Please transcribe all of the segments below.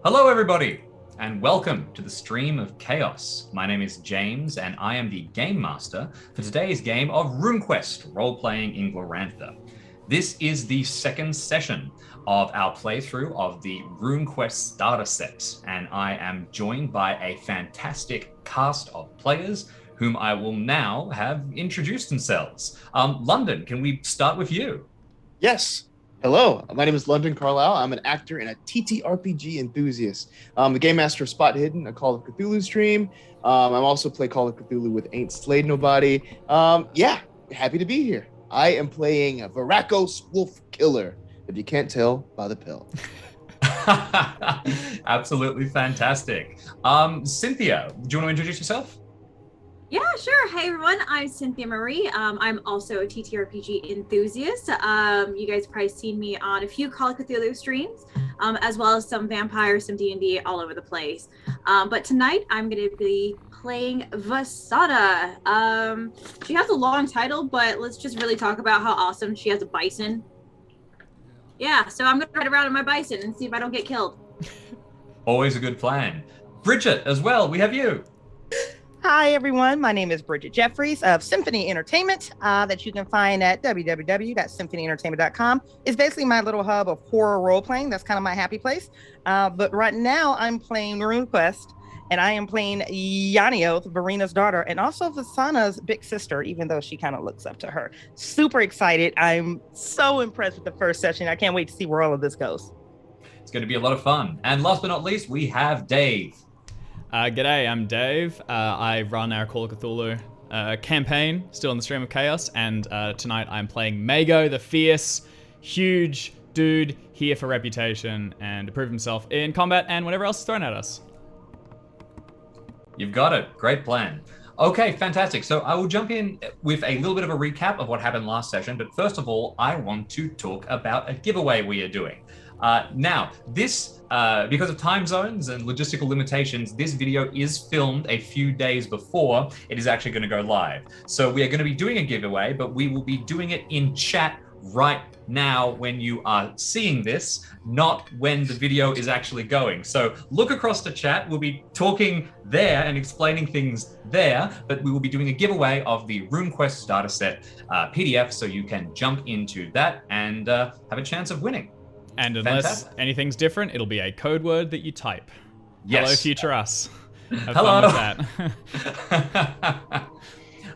Hello, everybody, and welcome to the Stream of Chaos. My name is James, and I am the Game Master for today's game of RuneQuest, role-playing in Glorantha. This is the second session of our playthrough of the RuneQuest starter set, and I am joined by a fantastic cast of players whom I will now have introduce themselves. London, can we start with you? Yes. Hello, my name is London Carlisle. I'm an actor and a TTRPG enthusiast. I'm the game master of Spot Hidden, a Call of Cthulhu stream. I'm also play Call of Cthulhu with Ain't Slayed Nobody. Happy to be here. I am playing a Varakos Wolf Killer, if you can't tell by the pill. Absolutely fantastic. Cynthia, do you want to introduce yourself? Yeah, sure. Hey everyone, I'm Cynthia Marie. I'm also a TTRPG enthusiast. You guys probably seen me on a few Call of Cthulhu streams, as well as some vampires, some D&D all over the place. But tonight I'm going to be playing Vasada. She has a long title, but let's just really talk about how awesome she has a bison. Yeah, so I'm going to ride around on my bison and see if I don't get killed. Always a good plan. Bridget, as well, we have you. Hi, everyone. My name is Bridget Jeffries of Symphony Entertainment that you can find at www.symphonyentertainment.com. It's basically my little hub of horror role-playing. That's kind of my happy place. But right now, I'm playing RuneQuest, and I am playing Yanioth, Varina's daughter, and also Vasana's big sister, even though she kind of looks up to her. Super excited. I'm so impressed with the first session. I can't wait to see where all of this goes. It's going to be a lot of fun. And last but not least, we have Dave. G'day, I'm Dave. I run our Call of Cthulhu campaign, still in the Stream of Chaos, and tonight I'm playing Mago, the fierce, huge dude here for reputation and to prove himself in combat and whatever else is thrown at us. You've got it. Great plan. Okay, fantastic. So I will jump in with a little bit of a recap of what happened last session, but first of all, I want to talk about a giveaway we are doing. Now, this, because of time zones and logistical limitations, this video is filmed a few days before it is actually going to go live. So we are going to be doing a giveaway, but we will be doing it in chat right now when you are seeing this, not when the video is actually going. So look across the chat. We'll be talking there and explaining things there, but we will be doing a giveaway of the RuneQuest starter set PDF, so you can jump into that and have a chance of winning. And unless anything's different, it'll be a code word that you type. Yes. Hello, future us. Have Hello. fun with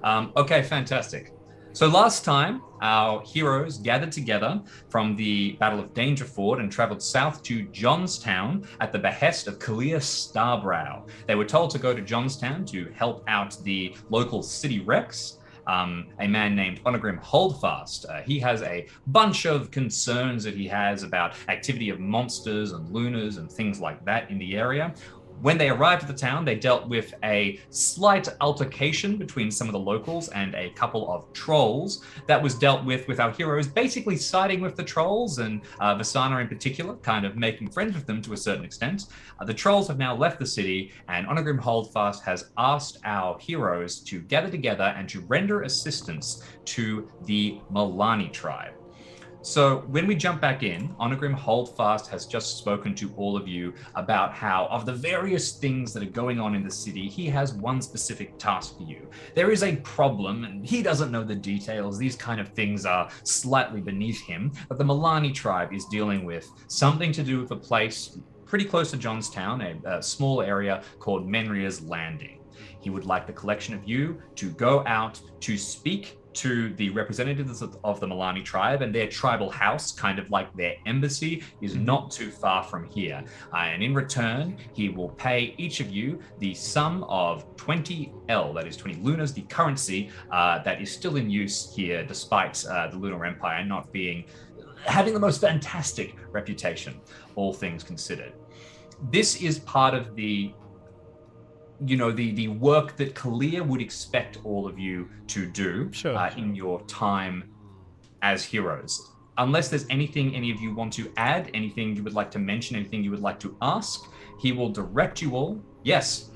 that. Okay, fantastic. So last time, our heroes gathered together from the Battle of Dangerford and traveled south to Jonstown at the behest of Kalia Starbrow. They were told to go to Jonstown to help out the local city Rex. A man named Onagrim Holdfast. He has a bunch of concerns that he has about activity of monsters and lunars and things like that in the area. When they arrived at the town, they dealt with a slight altercation between some of the locals and a couple of trolls. That was dealt with our heroes basically siding with the trolls, and Vasana in particular, kind of making friends with them to a certain extent. The trolls have now left the city, and Onagrim Holdfast has asked our heroes to gather together and to render assistance to the Milani tribe. So when we jump back in, Onagrim Holdfast has just spoken to all of you about how, of the various things that are going on in the city, he has one specific task for you. There is a problem, and he doesn't know the details. These kind of things are slightly beneath him, but the Milani tribe is dealing with something to do with a place pretty close to Jonstown, a small area called Menryr's Landing. He would like the collection of you to go out to speak to the representatives of the Milani tribe, and their tribal house, kind of like their embassy, is not too far from here. And in return, he will pay each of you the sum of 20 L, that is 20 lunars, the currency that is still in use here, despite the Lunar Empire not having the most fantastic reputation, all things considered. This is part of the work that Kalia would expect all of you to do in your time as heroes. Unless there's anything any of you want to add, anything you would like to mention, anything you would like to ask, he will direct you all. Yes?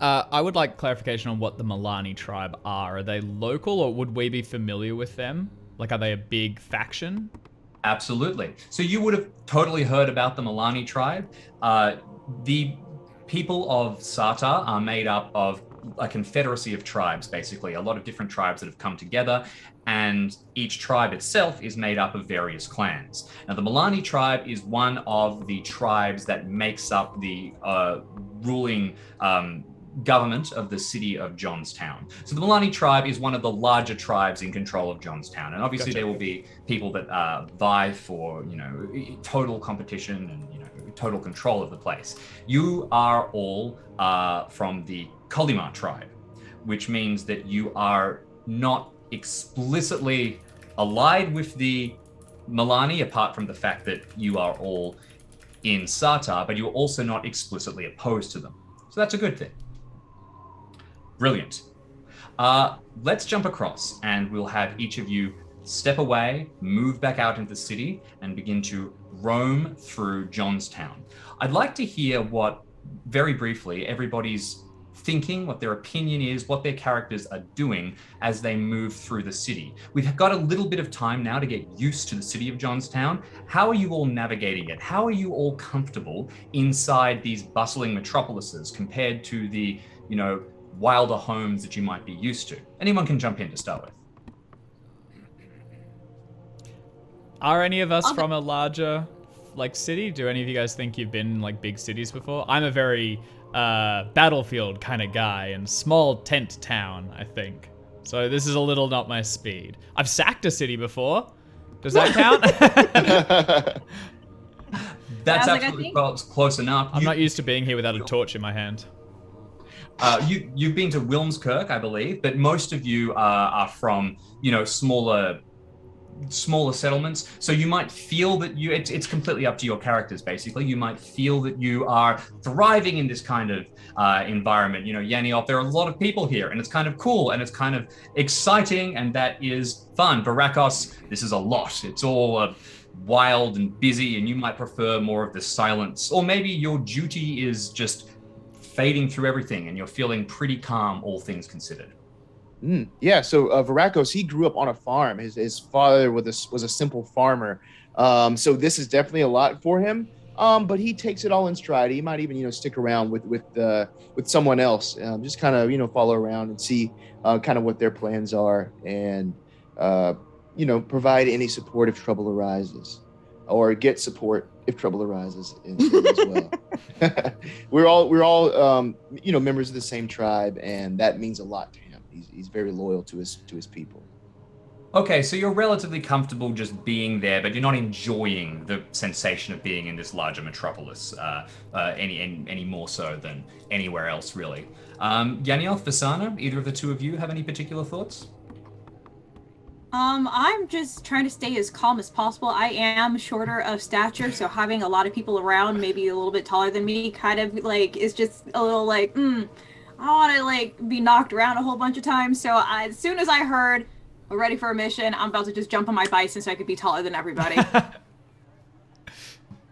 I would like clarification on what the Milani tribe are. Are they local, or would we be familiar with them? Like, are they a big faction? Absolutely. So you would have totally heard about the Milani tribe. the people of Sartar are made up of a confederacy of tribes, basically, a lot of different tribes that have come together, and each tribe itself is made up of various clans. Now, the Milani tribe is one of the tribes that makes up the ruling government of the city of Jonstown. So the Milani tribe is one of the larger tribes in control of Jonstown, and obviously there will be people that vie for, total competition and total control of the place. You are all from the Kolimar tribe, which means that you are not explicitly allied with the Milani, apart from the fact that you are all in Sartar, but you're also not explicitly opposed to them. So that's a good thing. Brilliant. Let's jump across, and we'll have each of you step away, move back out into the city, and begin to roam through Jonstown. I'd like to hear what, very briefly, everybody's thinking, what their opinion is, what their characters are doing as they move through the city. We've got a little bit of time now to get used to the city of Jonstown. How are you all navigating it? How are you all comfortable inside these bustling metropolises compared to the, wilder homes that you might be used to? Anyone can jump in to start with. Are any of us from a larger city? Do any of you guys think you've been in big cities before? I'm a very battlefield kind of guy and small tent town, I think. So this is a little not my speed. I've sacked a city before. Does that count? That's absolutely close enough. I'm not used to being here without a torch in my hand. You've been to Wilmskirk, I believe, but most of you are from, smaller settlements. So you might feel that it's completely up to your characters, basically. You might feel that you are thriving in this kind of environment. Yaniop, there are a lot of people here, and it's kind of cool, and it's kind of exciting, and that is fun. Barakos, this is a lot. It's all wild and busy, and you might prefer more of the silence. Or maybe your duty is just fading through everything, and you're feeling pretty calm, all things considered. Yeah, so Varakos, he grew up on a farm. His father was a simple farmer. So this is definitely a lot for him. But he takes it all in stride. He might even, stick around with someone else, just kind of, follow around and see kind of what their plans are, and provide any support if trouble arises, or get support if trouble arises as well. We're all members of the same tribe, and that means a lot to him. He's very loyal to his people. Okay, so you're relatively comfortable just being there, but you're not enjoying the sensation of being in this larger metropolis any more so than anywhere else, really. Yaniel, Vasana, either of the two of you have any particular thoughts? I'm just trying to stay as calm as possible. I am shorter of stature, so having a lot of people around, maybe a little bit taller than me, kind of is just a little I want to be knocked around a whole bunch of times. So as soon as I heard we're ready for a mission, I'm about to just jump on my bison so I could be taller than everybody.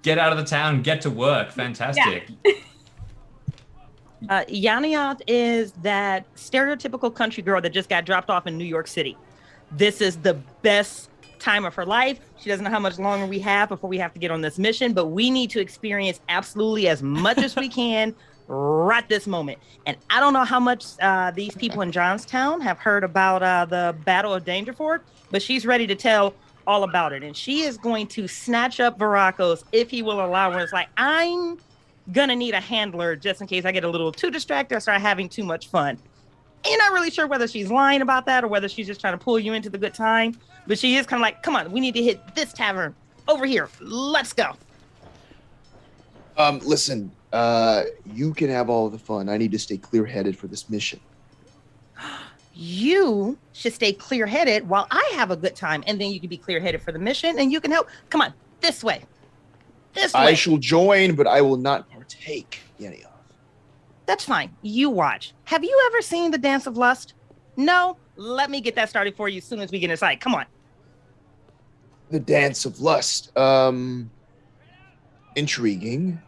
Get out of the town, get to work. Fantastic. Yeah. Yaniot is that stereotypical country girl that just got dropped off in New York City. This is the best time of her life. She doesn't know how much longer we have before we have to get on this mission, but we need to experience absolutely as much as we can right this moment. And I don't know how much these people in Jonstown have heard about the Battle of Dangerford, but she's ready to tell all about it. And she is going to snatch up Varakos if he will allow her. It's I'm gonna need a handler just in case I get a little too distracted or start having too much fun. You're not really sure whether she's lying about that or whether she's just trying to pull you into the good time, but she is kind of come on, we need to hit this tavern over here. Let's go. Listen, you can have all the fun. I need to stay clear-headed for this mission. You should stay clear-headed while I have a good time, and then you can be clear-headed for the mission, and you can help. Come on, this way. This way. I shall join, but I will not partake, Yeniov. That's fine. You watch. Have you ever seen the Dance of Lust? No? Let me get that started for you as soon as we get inside. Come on. The Dance of Lust. Intriguing.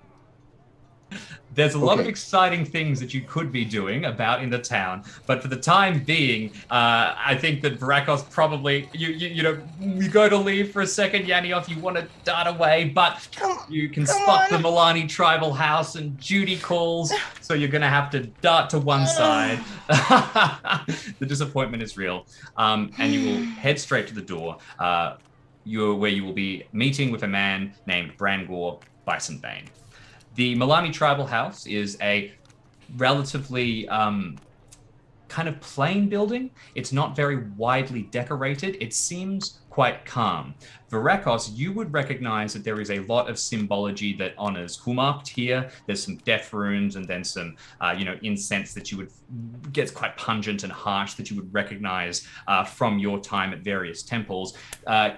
There's a lot of Okay. exciting things that you could be doing about in the town, but for the time being, I think that Varakos probably you go to leave for a second, Yanioth, you want to dart away, but you can spot the Milani tribal house and duty calls, so you're going to have to dart to one side. The disappointment is real, and you will head straight to the door, where you will be meeting with a man named Brangor Bisonbane. The Milani tribal house is a relatively kind of plain building. It's not very widely decorated. It seems quite calm. Varakos, you would recognize that there is a lot of symbology that honors Humarkt here. There's some death runes and then some, incense that you would gets quite pungent and harsh that you would recognize from your time at various temples.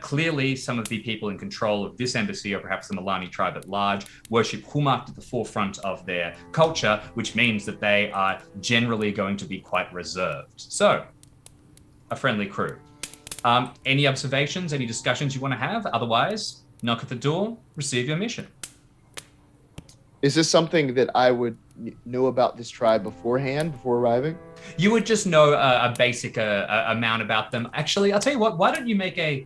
Clearly, some of the people in control of this embassy, or perhaps the Milani tribe at large, worship Humarkt at the forefront of their culture, which means that they are generally going to be quite reserved. So, a friendly crew. Any observations, any discussions you want to have? Otherwise, knock at the door, receive your mission. Is this something that I would know about this tribe beforehand, before arriving? You would just know a basic amount about them. Actually, I'll tell you what. Why don't you make a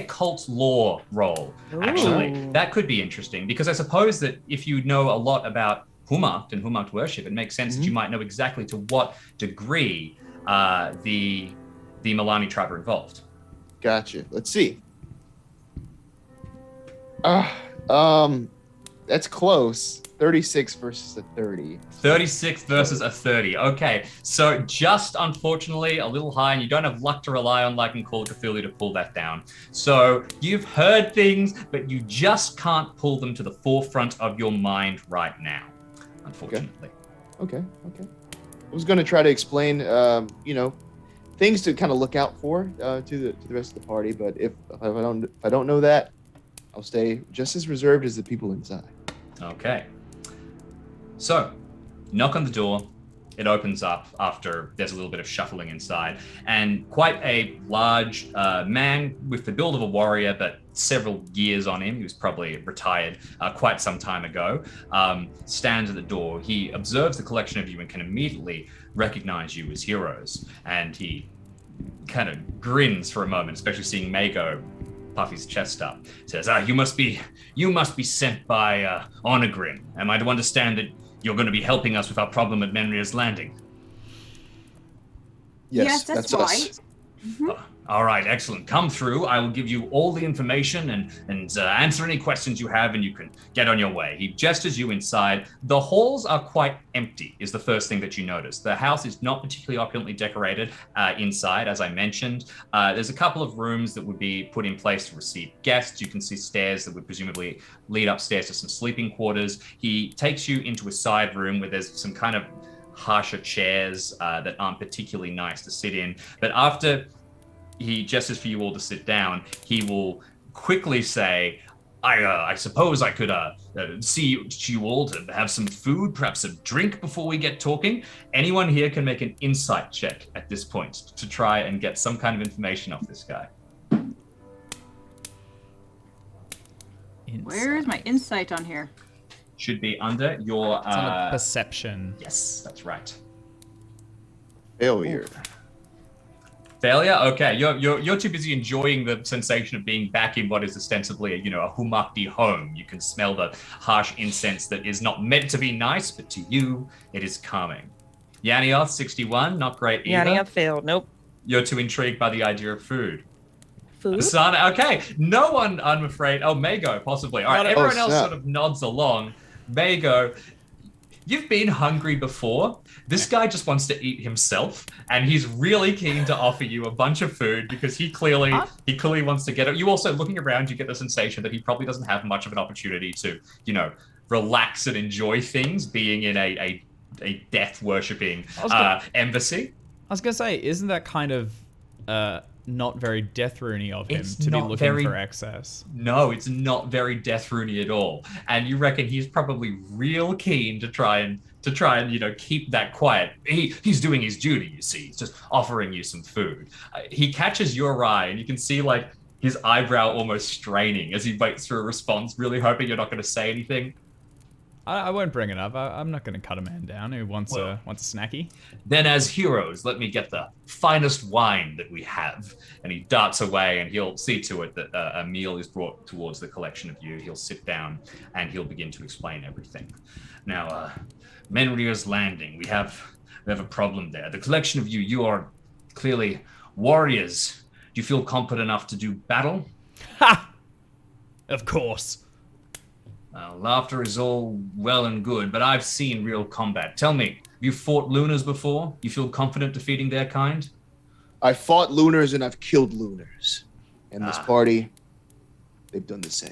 cult lore roll? Ooh. Actually, that could be interesting because I suppose that if you know a lot about Humarkt and Humarkt worship, it makes sense that you might know exactly to what degree the Milani tribe are involved. Gotcha. Let's see. That's close. 36 versus a 30. 36 versus a 30. Okay, so just unfortunately a little high, and you don't have luck to rely on like in Call of Cthulhu to pull that down. So you've heard things, but you just can't pull them to the forefront of your mind right now, unfortunately. Okay. I was going to try to explain, things to kind of look out for to the rest of the party, but if I don't know that, I'll stay just as reserved as the people inside. Okay. So, knock on the door. It opens up after there's a little bit of shuffling inside, and quite a large man with the build of a warrior, but several years on him. He was probably retired quite some time ago. Stands at the door. He observes the collection of you and can immediately recognize you as heroes, and he kind of grins for a moment, especially seeing Mago puff his chest up. Says, you must be sent by Onegrin. Am I to understand that you're going to be helping us with our problem at Menryr's Landing? Yes, that's us. right. Mm-hmm. All right, excellent. Come through. I will give you all the information and answer any questions you have, and you can get on your way. He gestures you inside. The halls are quite empty, is the first thing that you notice. The house is not particularly opulently decorated inside, as I mentioned. There's a couple of rooms that would be put in place to receive guests. You can see stairs that would presumably lead upstairs to some sleeping quarters. He takes you into a side room where there's some kind of harsher chairs that aren't particularly nice to sit in. But after he gestures for you all to sit down, he will quickly say, I suppose I could see you all to have some food, perhaps a drink before we get talking. Anyone here can make an insight check at this point to try and get some kind of information off this guy. Where is my insight on here? Should be under your... It's on a perception. Yes, that's right. Failure. Failure? Okay, you're too busy enjoying the sensation of being back in what is ostensibly a Humarkti home. You can smell the harsh incense that is not meant to be nice, but to you, it is calming. Yanioth, 61, not great either. Yanioth failed. Nope. You're too intrigued by the idea of food. Food? Asana, okay, no one, I'm afraid. Oh, Mago, possibly. All right, everyone else snap. sort of nods along. Mago, you've been hungry before. This guy just wants to eat himself, and he's really keen to offer you a bunch of food because he clearly wants to get it. You also, looking around, you get the sensation that he probably doesn't have much of an opportunity to, relax and enjoy things, being in a death worshipping embassy. I was gonna say, isn't that kind of not very death rune-y of him to be looking for excess? No, it's not very death rune-y at all. And you reckon he's probably real keen to try and keep that quiet. He's doing his duty, you see. He's just offering you some food. He catches your eye, and you can see like his eyebrow almost straining as he waits for a response, really hoping you're not going to say anything. I won't bring it up. I'm not going to cut a man down who wants a snacky. Then as heroes, let me get the finest wine that we have. And he darts away and he'll see to it that a meal is brought towards the collection of you. He'll sit down and he'll begin to explain everything. Now, Menryr's Landing, we have a problem there. The collection of you are clearly warriors. Do you feel competent enough to do battle? Ha! Of course. Laughter is all well and good, but I've seen real combat. Tell me, have you fought Lunars before? You feel confident defeating their kind? I fought Lunars and I've killed Lunars. And this party, they've done the same.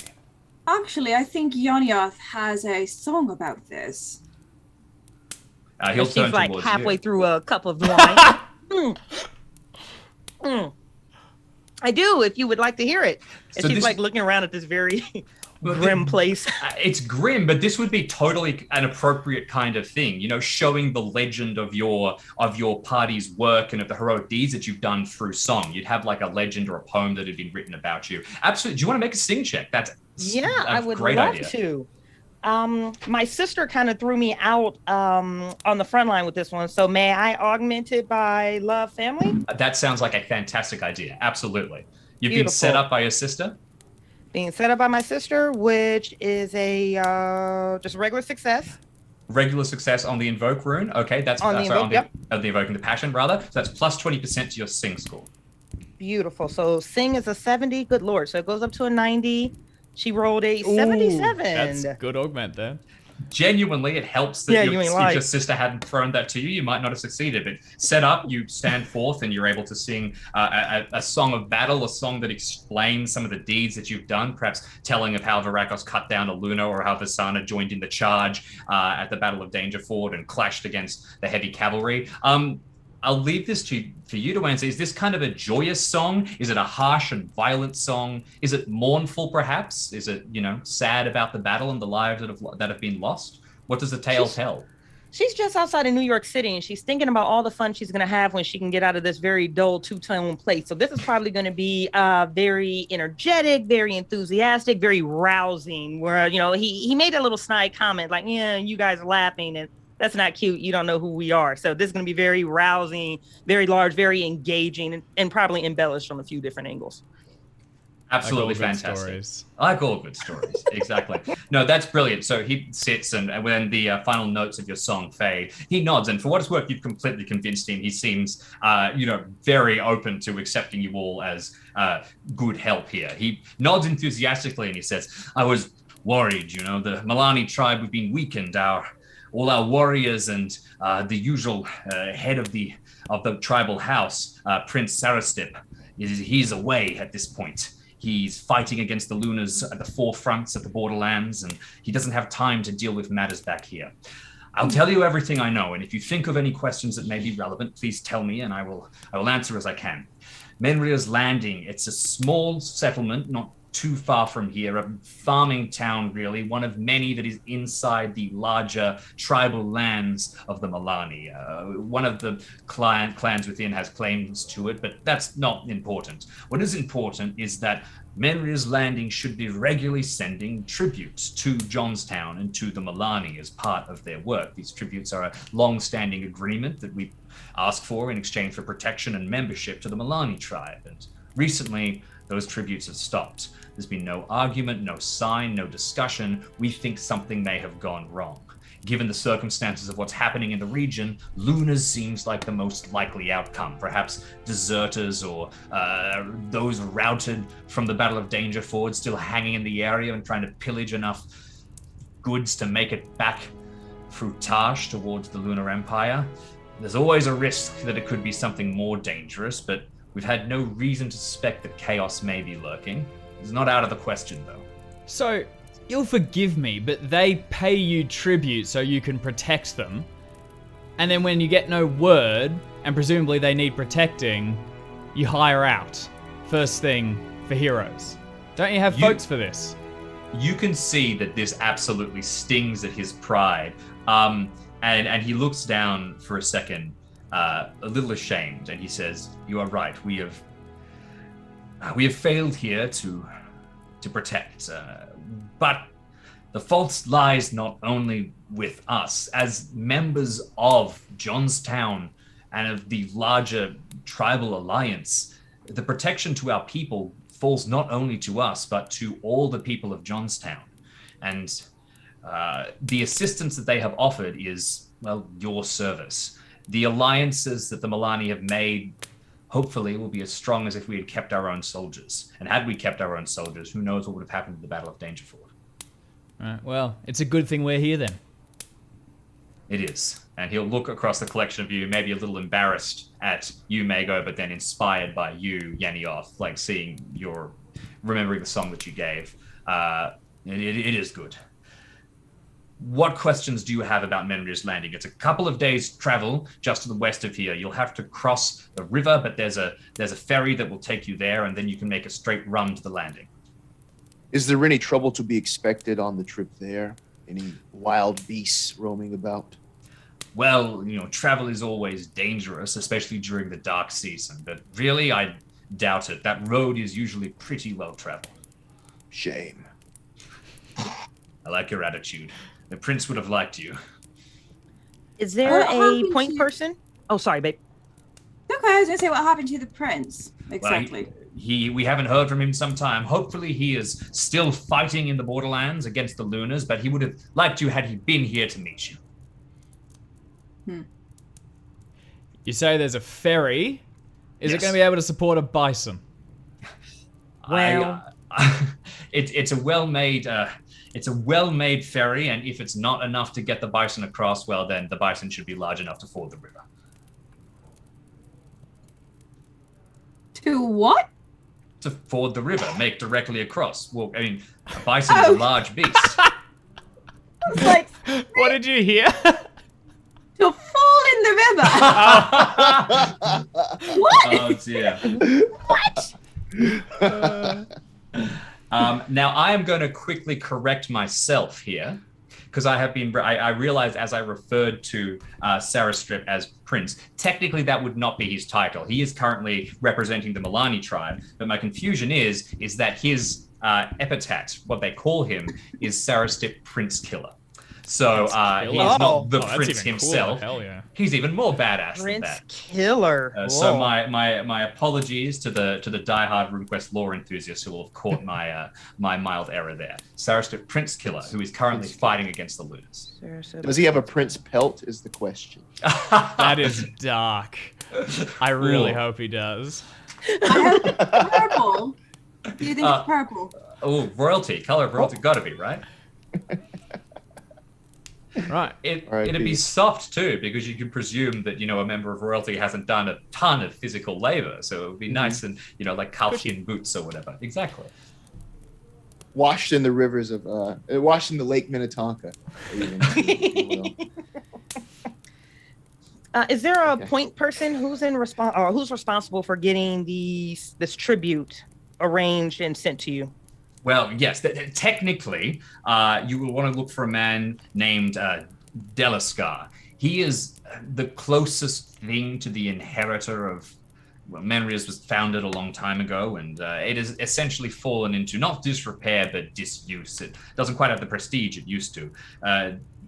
Actually, I think Yonyath has a song about this. He'll turn She's like towards halfway you. through a cup of wine. I do, if you would like to hear it. And So she's this- like looking around at this very Well, grim place. It's grim, but this would be totally an appropriate kind of thing, you know, showing the legend of your party's work and of the heroic deeds that you've done through song. You'd have like a legend or a poem that had been written about you. Absolutely. Do you want to make a sing check? Yeah, a I would great love idea. to. My sister kind of threw me out on the front line with this one. So may I augment it by love family? That sounds like a fantastic idea. Absolutely. You've been Beautiful. set up by your sister? Being set up by my sister, which is a just regular success. Regular success on the invoke rune. Okay, that's On the invoke, yep. the invoking the passion rather. So that's plus 20% to your sing score. Beautiful. So sing is a 70. Good lord. So it goes up to a 90. She rolled a 77. That's good augment there. Genuinely, it helps that Yeah, if you ain't your lying. sister hadn't thrown that to you, you might not have succeeded. But set up, you stand forth, and you're able to sing a song of battle, a song that explains some of the deeds that you've done, perhaps telling of how Varakos cut down a Luna, or how Visana joined in the charge at the Battle of Dangerford and clashed against the heavy cavalry. I'll leave this for you to answer. Is this kind of a joyous song? Is it a harsh and violent song? Is it mournful, perhaps? Is it, sad about the battle and the lives that have been lost? What does the tale tell? She's just outside of New York City, and she's thinking about all the fun she's going to have when she can get out of this very dull two-tone place. So this is probably going to be very energetic, very enthusiastic, very rousing, where, he made a little snide comment like, yeah, you guys are laughing, and that's not cute. You don't know who we are. So this is going to be very rousing, very large, very engaging, and probably embellished on a few different angles. Absolutely fantastic. Stories. I like all good stories. Exactly. No, that's brilliant. So he sits, and when the final notes of your song fade, he nods. And for what it's worth, you've completely convinced him. He seems, very open to accepting you all as good help here. He nods enthusiastically, and he says, "I was worried. The Milani tribe have been weakened. All our warriors and the usual head of the tribal house, Prince Sarastip, he's away at this point. He's fighting against the Lunars at the forefronts of the borderlands, and he doesn't have time to deal with matters back here. I'll tell you everything I know, and if you think of any questions that may be relevant, please tell me, and I will answer as I can. Menryr's Landing, it's a small settlement, not too far from here, a farming town, really, one of many that is inside the larger tribal lands of the Milani. One of the clans within has claims to it, but that's not important. What is important is that Menryr's Landing should be regularly sending tributes to Jonstown and to the Milani as part of their work. These tributes are a long-standing agreement that we ask for in exchange for protection and membership to the Milani tribe, and recently those tributes have stopped. There's been no argument, no sign, no discussion. We think something may have gone wrong. Given the circumstances of what's happening in the region, Lunars seems like the most likely outcome. Perhaps deserters or those routed from the Battle of Dangerford still hanging in the area and trying to pillage enough goods to make it back through Tash towards the Lunar Empire. There's always a risk that it could be something more dangerous, but we've had no reason to suspect that chaos may be lurking. It's not out of the question, though. So, you'll forgive me, but they pay you tribute so you can protect them. And then when you get no word, and presumably they need protecting, you hire out. First thing for heroes. Don't you have votes for this? You can see that this absolutely stings at his pride. And he looks down for a second, a little ashamed, and he says, "You are right. We have failed here to protect, but the fault lies not only with us as members of Jonstown and of the larger tribal alliance. The protection to our people falls not only to us, but to all the people of Jonstown. And the assistance that they have offered is, well, your service. The alliances that the Milani have made hopefully will be as strong as if we had kept our own soldiers. And had we kept our own soldiers, who knows what would have happened at the Battle of Dangerford. All right, well, it's a good thing we're here then. It is. And he'll look across the collection of you, maybe a little embarrassed at you, Mago, but then inspired by you, Yanioth, like seeing your, remembering the song that you gave. It is good. What questions do you have about Menryr's Landing? It's a couple of days' travel just to the west of here. You'll have to cross the river, but there's a ferry that will take you there, and then you can make a straight run to the landing. Is there any trouble to be expected on the trip there? Any wild beasts roaming about? Well, travel is always dangerous, especially during the dark season. But really, I doubt it. That road is usually pretty well traveled. Shame. I like your attitude. The prince would have liked you. Is there What a happened point to- person? Oh, sorry, babe. Okay, I was gonna say, what happened to the prince? Exactly. We haven't heard from him some time. Hopefully he is still fighting in the borderlands against the Lunars, but he would have liked you had he been here to meet you. You say there's a ferry. Is it Yes. going to be able to support a bison? Well- It's a well-made ferry, and if it's not enough to get the bison across, well, then the bison should be large enough to ford the river. To what? To ford the river, make directly across. Well, I mean, a bison is a large beast. I was like, What did you hear? to fall in the river. What? Oh dear. Now I am going to quickly correct myself here, because I realized as I referred to Sarastrip as Prince, technically that would not be his title. He is currently representing the Milani tribe, but my confusion is that his epithet, what they call him, is Sarastrip Prince Killer. So he is not the that's prince even himself. cooler. Hell yeah. He's even more badass than Prince that. Killer. So Whoa. my apologies to the diehard RuneQuest lore enthusiasts who will have caught my mild error there. Sarastrip Prince Killer, who is currently fighting against the Lunars. Does he have a prince pelt is the question. That is dark. I really Ooh. hope he does. Purple. Do you think it's purple? Oh, royalty, color of royalty, gotta be right. Right. It'd be soft too, because you can presume that a member of royalty hasn't done a ton of physical labor, so it would be nice and like calcium boots or whatever. Exactly. Washed in the rivers of washed in the Lake Minnetonka. Is there a Okay. point person who's who's responsible for getting this tribute arranged and sent to you? Well, yes, technically, you will want to look for a man named Delaskar. He is the closest thing to the inheritor of, Menryr was founded a long time ago, and it has essentially fallen into not disrepair, but disuse. It doesn't quite have the prestige it used to.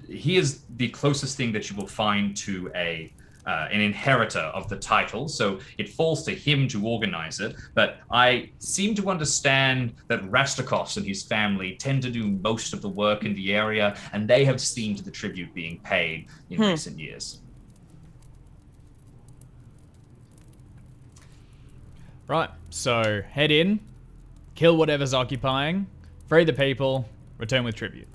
He is the closest thing that you will find to an inheritor of the title, so it falls to him to organize it. But I seem to understand that Rastakos and his family tend to do most of the work in the area, and they have seen to the tribute being paid in recent years. Right. So head in, kill whatever's occupying, free the people, return with tribute.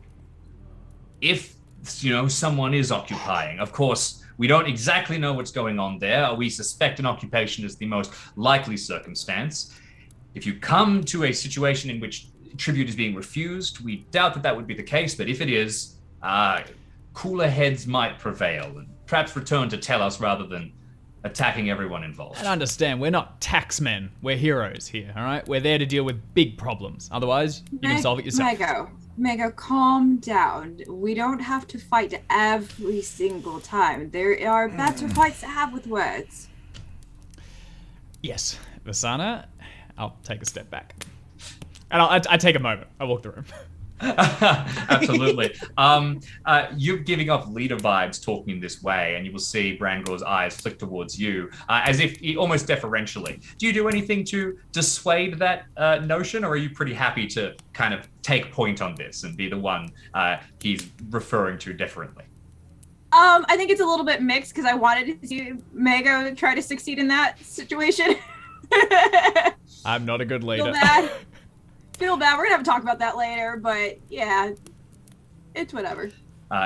If someone is occupying, of course, we don't exactly know what's going on there. We suspect an occupation is the most likely circumstance. If you come to a situation in which tribute is being refused, we doubt that would be the case, but if it is, cooler heads might prevail, and perhaps return to tell us rather than attacking everyone involved. And understand, we're not taxmen. We're heroes here, all right? We're there to deal with big problems. Otherwise, you can solve it yourself. Mago, calm down. We don't have to fight every single time. There are better fights to have with words. Yes, Vasana, I'll take a step back. And I take a moment. I walk the room. Absolutely. You're giving off leader vibes talking this way, and you will see Brangor's eyes flick towards you, as if almost deferentially. Do you do anything to dissuade that notion, or are you pretty happy to kind of take point on this and be the one he's referring to deferently? I think it's a little bit mixed because I wanted to see Mago try to succeed in that situation. I'm not a good leader. Feel bad. We're gonna have to talk about that later, but yeah, it's whatever.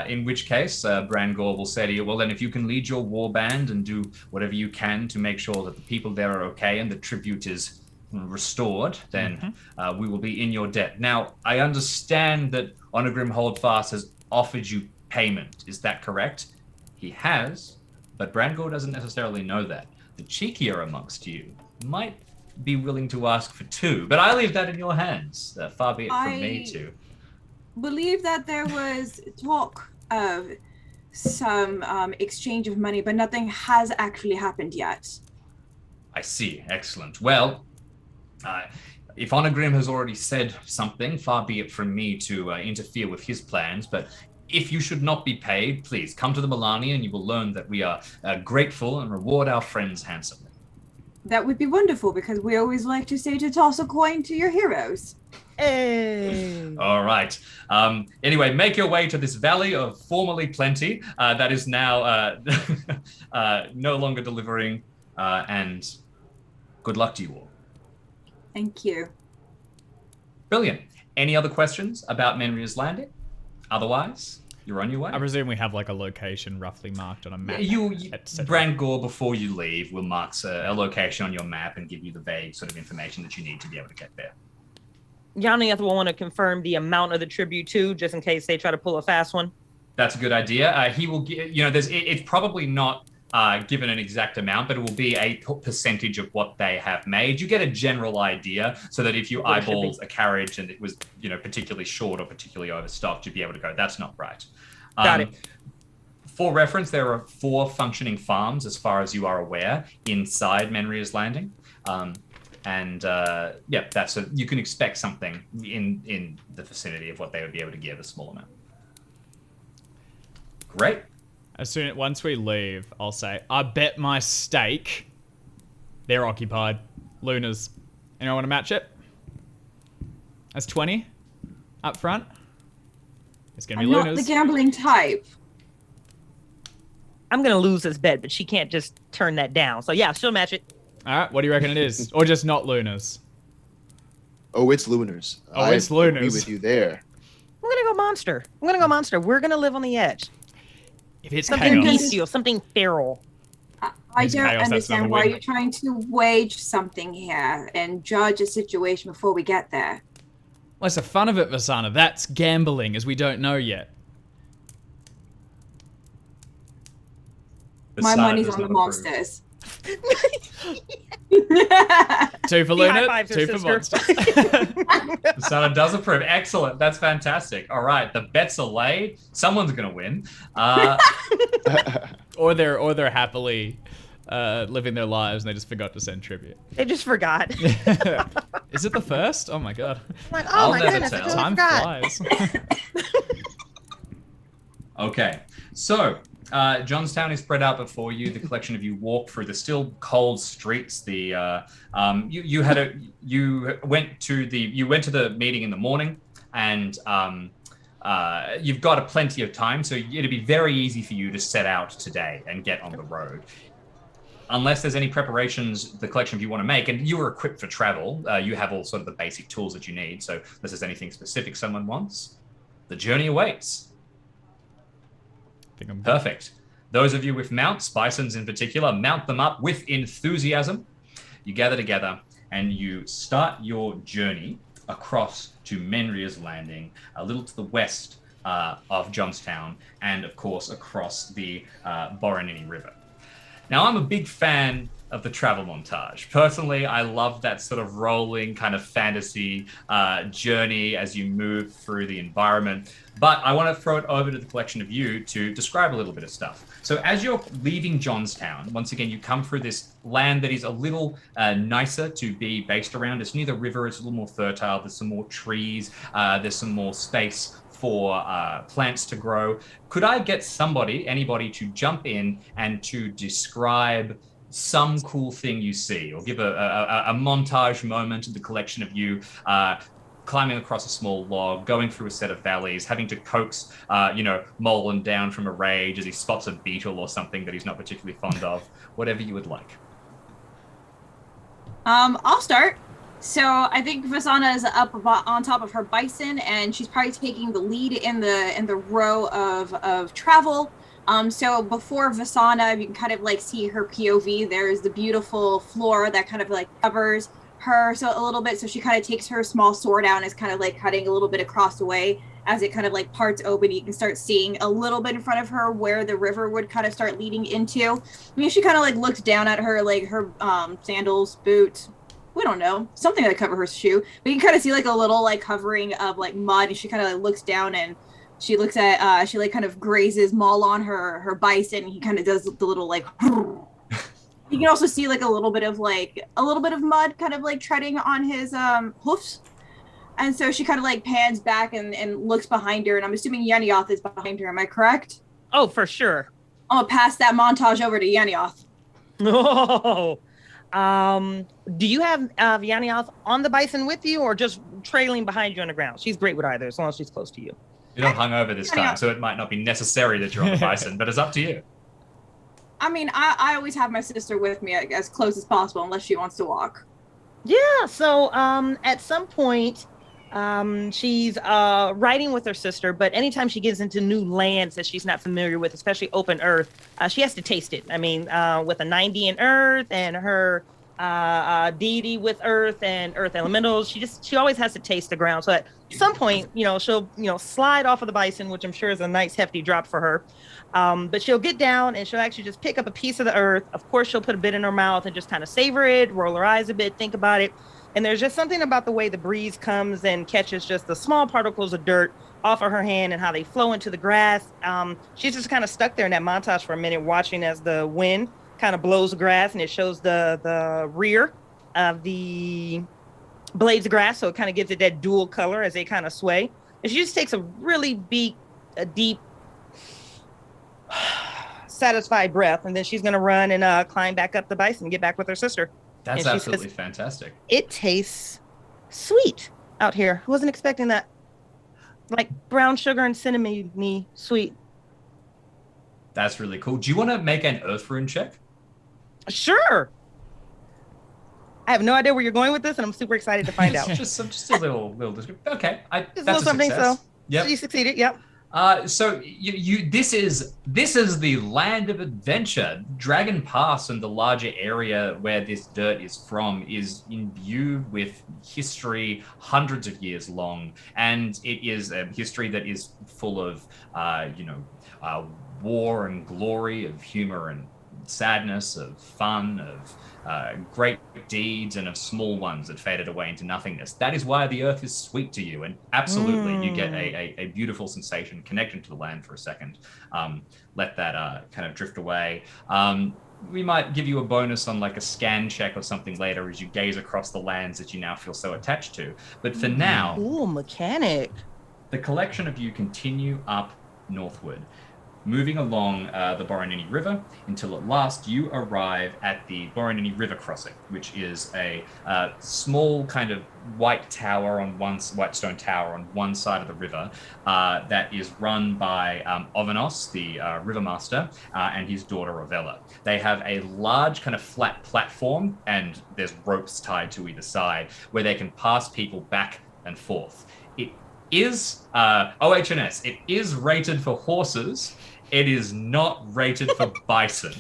In which case, Brangor will say to you, well, then if you can lead your war band and do whatever you can to make sure that the people there are okay and the tribute is restored, then we will be in your debt. Now, I understand that Onagrim Holdfast has offered you payment. Is that correct? He has, but Brangor doesn't necessarily know that. The cheekier amongst you might be willing to ask for 2, but I leave that in your hands. Far be it from me to believe that there was talk of some exchange of money, but nothing has actually happened yet. I see. Excellent. Well, if Onagrim has already said something, far be it from me to interfere with his plans, but if you should not be paid, please come to the Milani and you will learn that we are grateful and reward our friends handsomely. That would be wonderful, because we always like to say to toss a coin to your heroes. Hey. All right. Anyway, make your way to this valley of formerly plenty that is now no longer delivering, and good luck to you all. Thank you. Brilliant. Any other questions about Menryr's Landing? Otherwise, you're on your way. I presume we have like a location roughly marked on a map. Brangor, before you leave, will mark a location on your map and give you the vague sort of information that you need to be able to get there. Yanni will want to confirm the amount of the tribute too, just in case they try to pull a fast one. That's a good idea. He will, it's probably not given an exact amount, but it will be a percentage of what they have made. You get a general idea, so that if you eyeballed a carriage and it was, particularly short or particularly overstocked, you'd be able to go, that's not right. Got it. For reference, there are 4 functioning farms, as far as you are aware, inside Menryr's Landing. You can expect something in the vicinity of what they would be able to give, a small amount. Great. Once we leave, I'll say, I bet my stake they're occupied. Luna's. Anyone want to match it? That's 20 up front. It's going to be I'm Luna's. not the gambling type. I'm going to lose this bet, but she can't just turn that down. So yeah, she'll match it. All right, what do you reckon it is? Or just not Luna's? Oh, it's Lunar's. Oh, it's Lunar's. I agree with you there. I'm going to go monster. We're going to live on the edge. If it's Something chaos. bestial, something feral. I It's don't chaos, that's understand another why win. you're trying to wage something here and judge a situation before we get there. Well, it's the fun of it, Vasana. That's gambling, as we don't know yet. My Basana money's does on the not approve. monsters. 2 for High Luna, five, 2 for sister. monsters. Basana does approve. Excellent. That's fantastic. All right, the bets are laid. Someone's going to win. Or they're happily living their lives and they just forgot to send tribute. They just forgot. Is it the first? Oh my god. I'm like, I'll oh my never goodness, I tell. totally Time forgot. flies. Okay, so Jonstown is spread out before you. The collection of you walk through the still cold streets. You went to the meeting in the morning, and you've got plenty of time, so it'd be very easy for you to set out today and get on the road. Unless there's any preparations the collection of you want to make, and you are equipped for travel, you have all sort of the basic tools that you need. So unless there's anything specific someone wants, the journey awaits. Perfect. Those of you with mounts, bisons in particular, mount them up with enthusiasm. You gather together and you start your journey across to Menryr's Landing, a little to the west of Jonstown, and of course across the Boronini River. Now, I'm a big fan of the travel montage. Personally, I love that sort of rolling kind of fantasy journey as you move through the environment. But I want to throw it over to the collection of you to describe a little bit of stuff. So as you're leaving Jonstown, once again, you come through this land that is a little nicer to be based around. It's near the river. It's a little more fertile. There's some more trees. There's some more space for plants to grow. Could I get anybody to jump in and to describe some cool thing you see, or give a montage moment of the collection of you climbing across a small log, going through a set of valleys, having to coax, Molan down from a rage as he spots a beetle or something that he's not particularly fond of, whatever you would like. I'll start. So I think Vasana is up on top of her bison, and she's probably taking the lead in the row of travel. So before Vasana, you can kind of like see her POV. There's the beautiful floor that kind of like covers her a little bit. So she kind of takes her small sword out and is kind of like cutting a little bit across the way as it kind of like parts open. You can start seeing a little bit in front of her where the river would kind of start leading into. I mean, she kind of like looks down at her, like her sandals, boots, we don't know, something that cover her shoe. But you can kind of see like a little like covering of like mud, and she kind of like looks down and she looks at she like kind of grazes Maul on her bison. He kind of does the little like you can also see like a little bit of mud kind of like treading on his hoofs. And so she kind of like pans back and looks behind her, and I'm assuming Yenioth is behind her. Am I correct? Oh, for sure. I'm gonna pass that montage over to Yenioth. Oh. Do you have Yenioth on the bison with you, or just trailing behind you on the ground? She's great with either, as long as she's close to you. You're not hungover this time, so it might not be necessary that you're on the bison, but it's up to you. I mean, I always have my sister with me as close as possible, unless she wants to walk. Yeah, so at some point, she's riding with her sister, but anytime she gets into new lands that she's not familiar with, especially open earth, she has to taste it. I mean, with a 90 in earth and her deity with earth and earth elementals, she always has to taste the ground. So at some point, she'll slide off of the bison, which I'm sure is a nice hefty drop for her. But she'll get down and she'll actually just pick up a piece of the earth. Of course, she'll put a bit in her mouth and just kind of savor it, roll her eyes a bit, think about it. And there's just something about the way the breeze comes and catches just the small particles of dirt off of her hand and how they flow into the grass. She's just kind of stuck there in that montage for a minute, watching as the wind kind of blows the grass, and it shows the rear of the blades of grass. So it kind of gives it that dual color as they kind of sway. And she just takes a really deep, satisfied breath. And then she's going to run and climb back up the bison and get back with her sister. That's absolutely fantastic. It tastes sweet out here. I wasn't expecting that. Like brown sugar and cinnamon sweet. That's really cool. Do you want to make an Earth Rune check? Sure. I have no idea where you're going with this, and I'm super excited to find out. just a little description. Okay, just a little something. Success. So yep. You succeeded. Yep. So this is the land of adventure. Dragon Pass and the larger area where this dirt is from is imbued with history hundreds of years long, and it is a history that is full of war and glory, of humor and sadness, of fun, of great deeds, and of small ones that faded away into nothingness. That is why the earth is sweet to you, and absolutely you get a beautiful sensation connecting to the land for a second. Let that kind of drift away. We might give you a bonus on like a scan check or something later as you gaze across the lands that you now feel so attached to. But for now, ooh, mechanic. The collection of you continue up northward, moving along the Boronini River until at last you arrive at the Boronini River crossing, which is a small kind of white stone tower on one side of the river that is run by Ovanos, the river master, and his daughter Rovella. They have a large kind of flat platform, and there's ropes tied to either side where they can pass people back and forth. It is OHS. It is rated for horses. It is not rated for bison.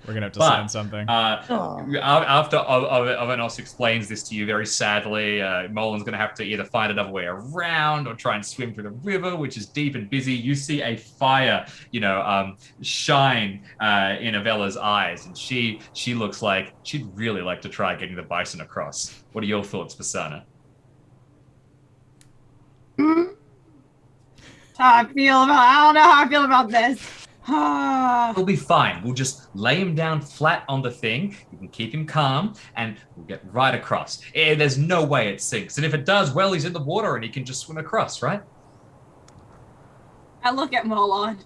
We're gonna have to sign something. After Ovanos explains this to you very sadly, Molin's going to have to either find another way around or try and swim through the river, which is deep and busy. You see a fire, shine in Avella's eyes, and she looks like she'd really like to try getting the bison across. What are your thoughts, Basana? I don't know how I feel about this. He'll be fine. We'll just lay him down flat on the thing. You can keep him calm, and we'll get right across. There's no way it sinks. And if it does, well, he's in the water and he can just swim across, right? I look at Molon.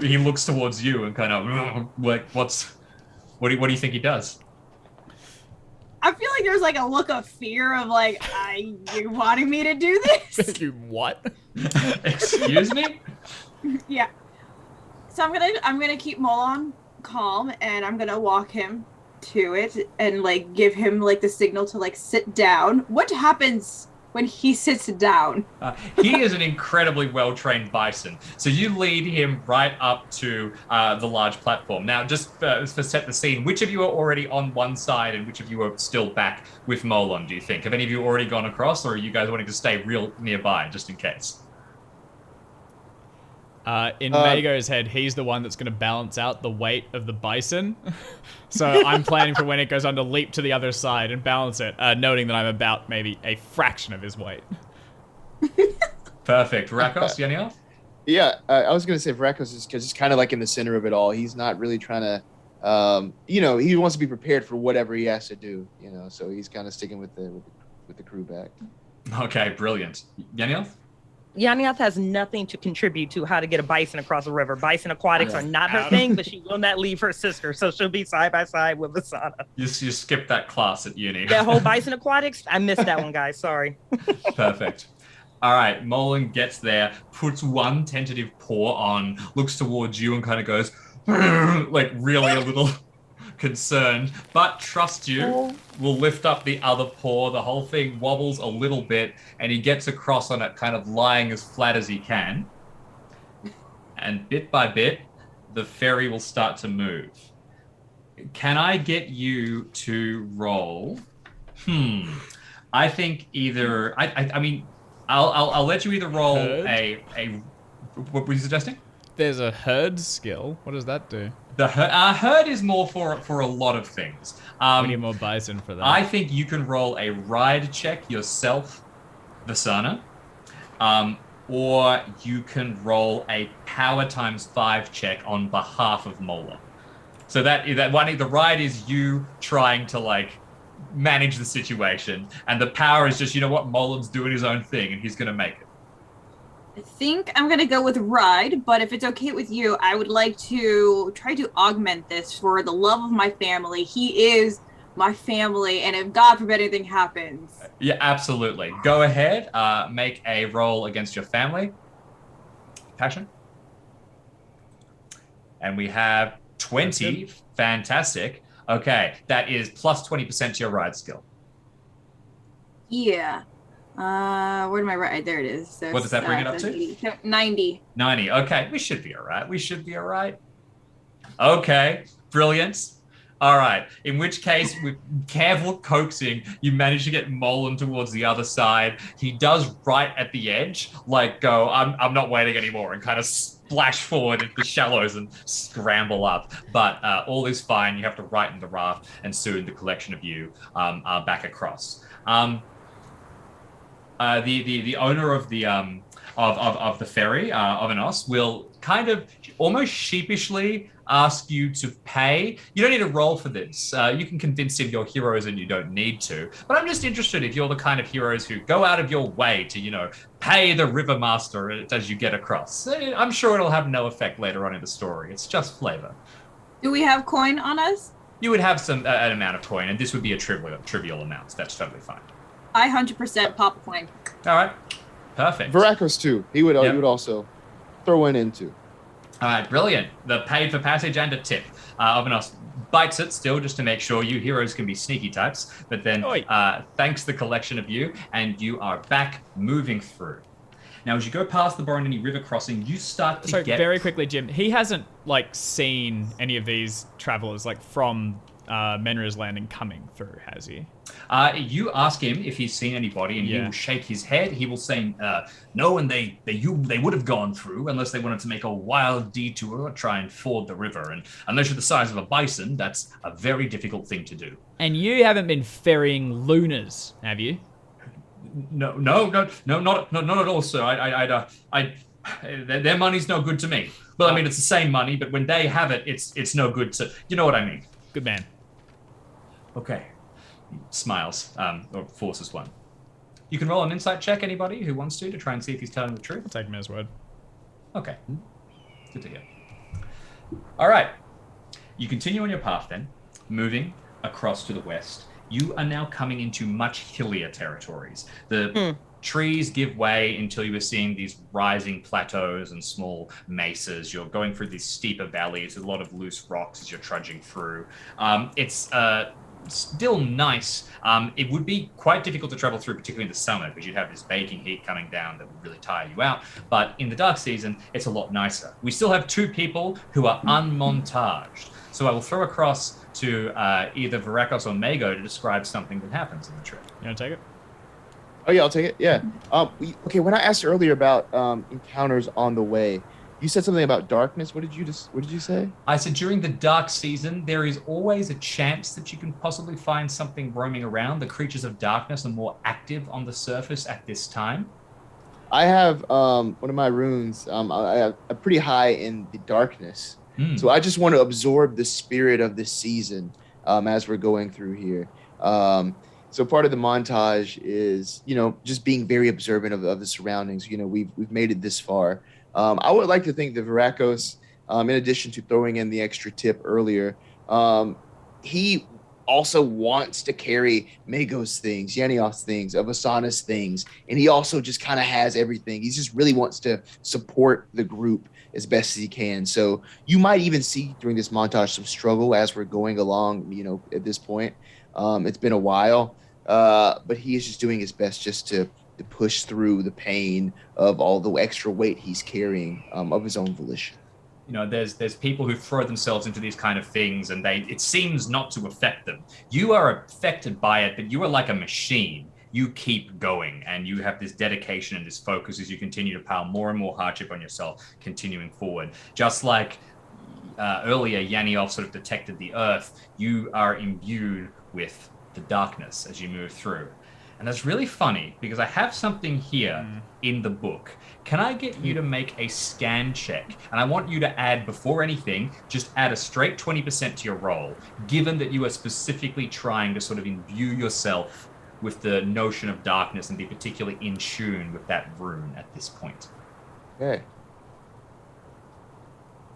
He looks towards you and kind of like, what do you think he does? I feel like there's like a look of fear of like, you wanting me to do this? You what? Excuse me? Yeah. So I'm gonna keep Molon calm, and I'm gonna walk him to it and like give him like the signal to like sit down. What happens when he sits down? He is an incredibly well-trained bison. So you lead him right up to the large platform. Now, just for set the scene, which of you are already on one side and which of you are still back with Molon, do you think? Have any of you already gone across, or are you guys wanting to stay real nearby, just in case? In Mago's head, he's the one that's going to balance out the weight of the bison. So I'm planning for when it goes on to leap to the other side and balance it, noting that I'm about maybe a fraction of his weight. Perfect. Rakos, Yaniel? Yeah, I was going to say Vrakos is just kind of like in the center of it all. He's not really trying to, he wants to be prepared for whatever he has to do, so he's kind of sticking with the crew back. Okay, brilliant. Yaniel? Yaniath has nothing to contribute to how to get a bison across the river. Bison aquatics are not her thing, but she will not leave her sister, so she'll be side by side with Vasana. You skipped that class at uni. That whole bison aquatics, I missed that one, guys. Sorry. Perfect. All right, Molin gets there, puts one tentative paw on, looks towards you and kind of goes, like really a little concerned, but trust you, will lift up the other paw. The whole thing wobbles a little bit, and he gets across on it, kind of lying as flat as he can. And bit by bit, the ferry will start to move. Can I get you to roll? I think either. I mean, I'll let you either roll a. What were you suggesting? There's a herd skill. What does that do? The herd is more for a lot of things. We need more bison for that. I think you can roll a ride check yourself, Vasana, or you can roll a power ×5 check on behalf of Mola. So that one, the ride is you trying to like manage the situation, and the power is just, Molan's doing his own thing and he's gonna make it. I think I'm going to go with ride, but if it's okay with you, I would like to try to augment this for the love of my family. He is my family, and if God forbid anything happens. Yeah, absolutely. Go ahead, make a roll against your family. Passion. And we have 20. Fantastic. Okay, that is plus 20% to your ride skill. Yeah. Where did my ride? There it is. So what does that bring it up to? 90. 90. Okay, we should be all right. Okay, brilliant. All right, in which case, with careful coaxing, you manage to get Molin towards the other side. He does right at the edge, like go, I'm not waiting anymore, and kind of splash forward into the shallows and scramble up. But all is fine. You have to right the raft, and soon the collection of you are back across. The owner of the ferry, Ovanos, will kind of almost sheepishly ask you to pay. You don't need to roll for this. You can convince him you're heroes and you don't need to. But I'm just interested if you're the kind of heroes who go out of your way to, pay the river master as you get across. I'm sure it'll have no effect later on in the story. It's just flavor. Do we have coin on us? You would have an amount of coin, and this would be a trivial amount. That's totally fine. I 100% pop a coin. All right, perfect. Vrakos too. He would also throw one in too. All right, brilliant. The paid for passage and a tip. Ovanos bites it still just to make sure you heroes can be sneaky types, but then thanks the collection of you, and you are back moving through. Now, as you go past the Boronini River crossing, you start to Sorry, get... very quickly, Jim. He hasn't like seen any of these travelers like from Menryr's Landing coming through, has he? You ask him if he's seen anybody, and he will shake his head. He will say, no, and they would have gone through unless they wanted to make a wild detour or try and ford the river. And unless you're the size of a bison, that's a very difficult thing to do. And you haven't been ferrying lunars, have you? No, not at all, sir. Their money's no good to me. Well, I mean, it's the same money, but when they have it, it's no good to... You know what I mean? Good man. Okay. He smiles, or forces one. You can roll an insight check, anybody who wants to try and see if he's telling the truth. I'll take him as word. Okay. Good to hear. All right. You continue on your path then, moving across to the west. You are now coming into much hillier territories. The trees give way until you are seeing these rising plateaus and small mesas. You're going through these steeper valleys with a lot of loose rocks as you're trudging through. It's still nice. It would be quite difficult to travel through, particularly in the summer, because you'd have this baking heat coming down that would really tire you out. But in the dark season, it's a lot nicer. We still have 2 people who are unmontaged. So I will throw across to either Varakos or Mago to describe something that happens in the trip. You want to take it? Oh yeah, I'll take it. Yeah. Okay. When I asked earlier about encounters on the way, you said something about darkness. What did you say? I said during the dark season, there is always a chance that you can possibly find something roaming around. The creatures of darkness are more active on the surface at this time. I have one of my runes. I have a pretty high in the darkness, so I just want to absorb the spirit of the season as we're going through here. So part of the montage is, just being very observant of the surroundings. We've made it this far. I would like to think that Varakos, in addition to throwing in the extra tip earlier, he also wants to carry Mago's things, Yanios things, Avasana's things, and he also just kind of has everything. He just really wants to support the group as best as he can. So you might even see during this montage some struggle as we're going along, at this point. It's been a while, but he is just doing his best just to push through the pain of all the extra weight he's carrying of his own volition. There's people who throw themselves into these kind of things and it seems not to affect them. You are affected by it, but you are like a machine. You keep going and you have this dedication and this focus as you continue to pile more and more hardship on yourself, continuing forward. Just like earlier, Yaniov sort of detected the earth, you are imbued with the darkness as you move through. And that's really funny because I have something here in the book. Can I get you to make a scan check? And I want you to add, before anything, just add a straight 20% to your roll, given that you are specifically trying to sort of imbue yourself with the notion of darkness and be particularly in tune with that rune at this point. Okay.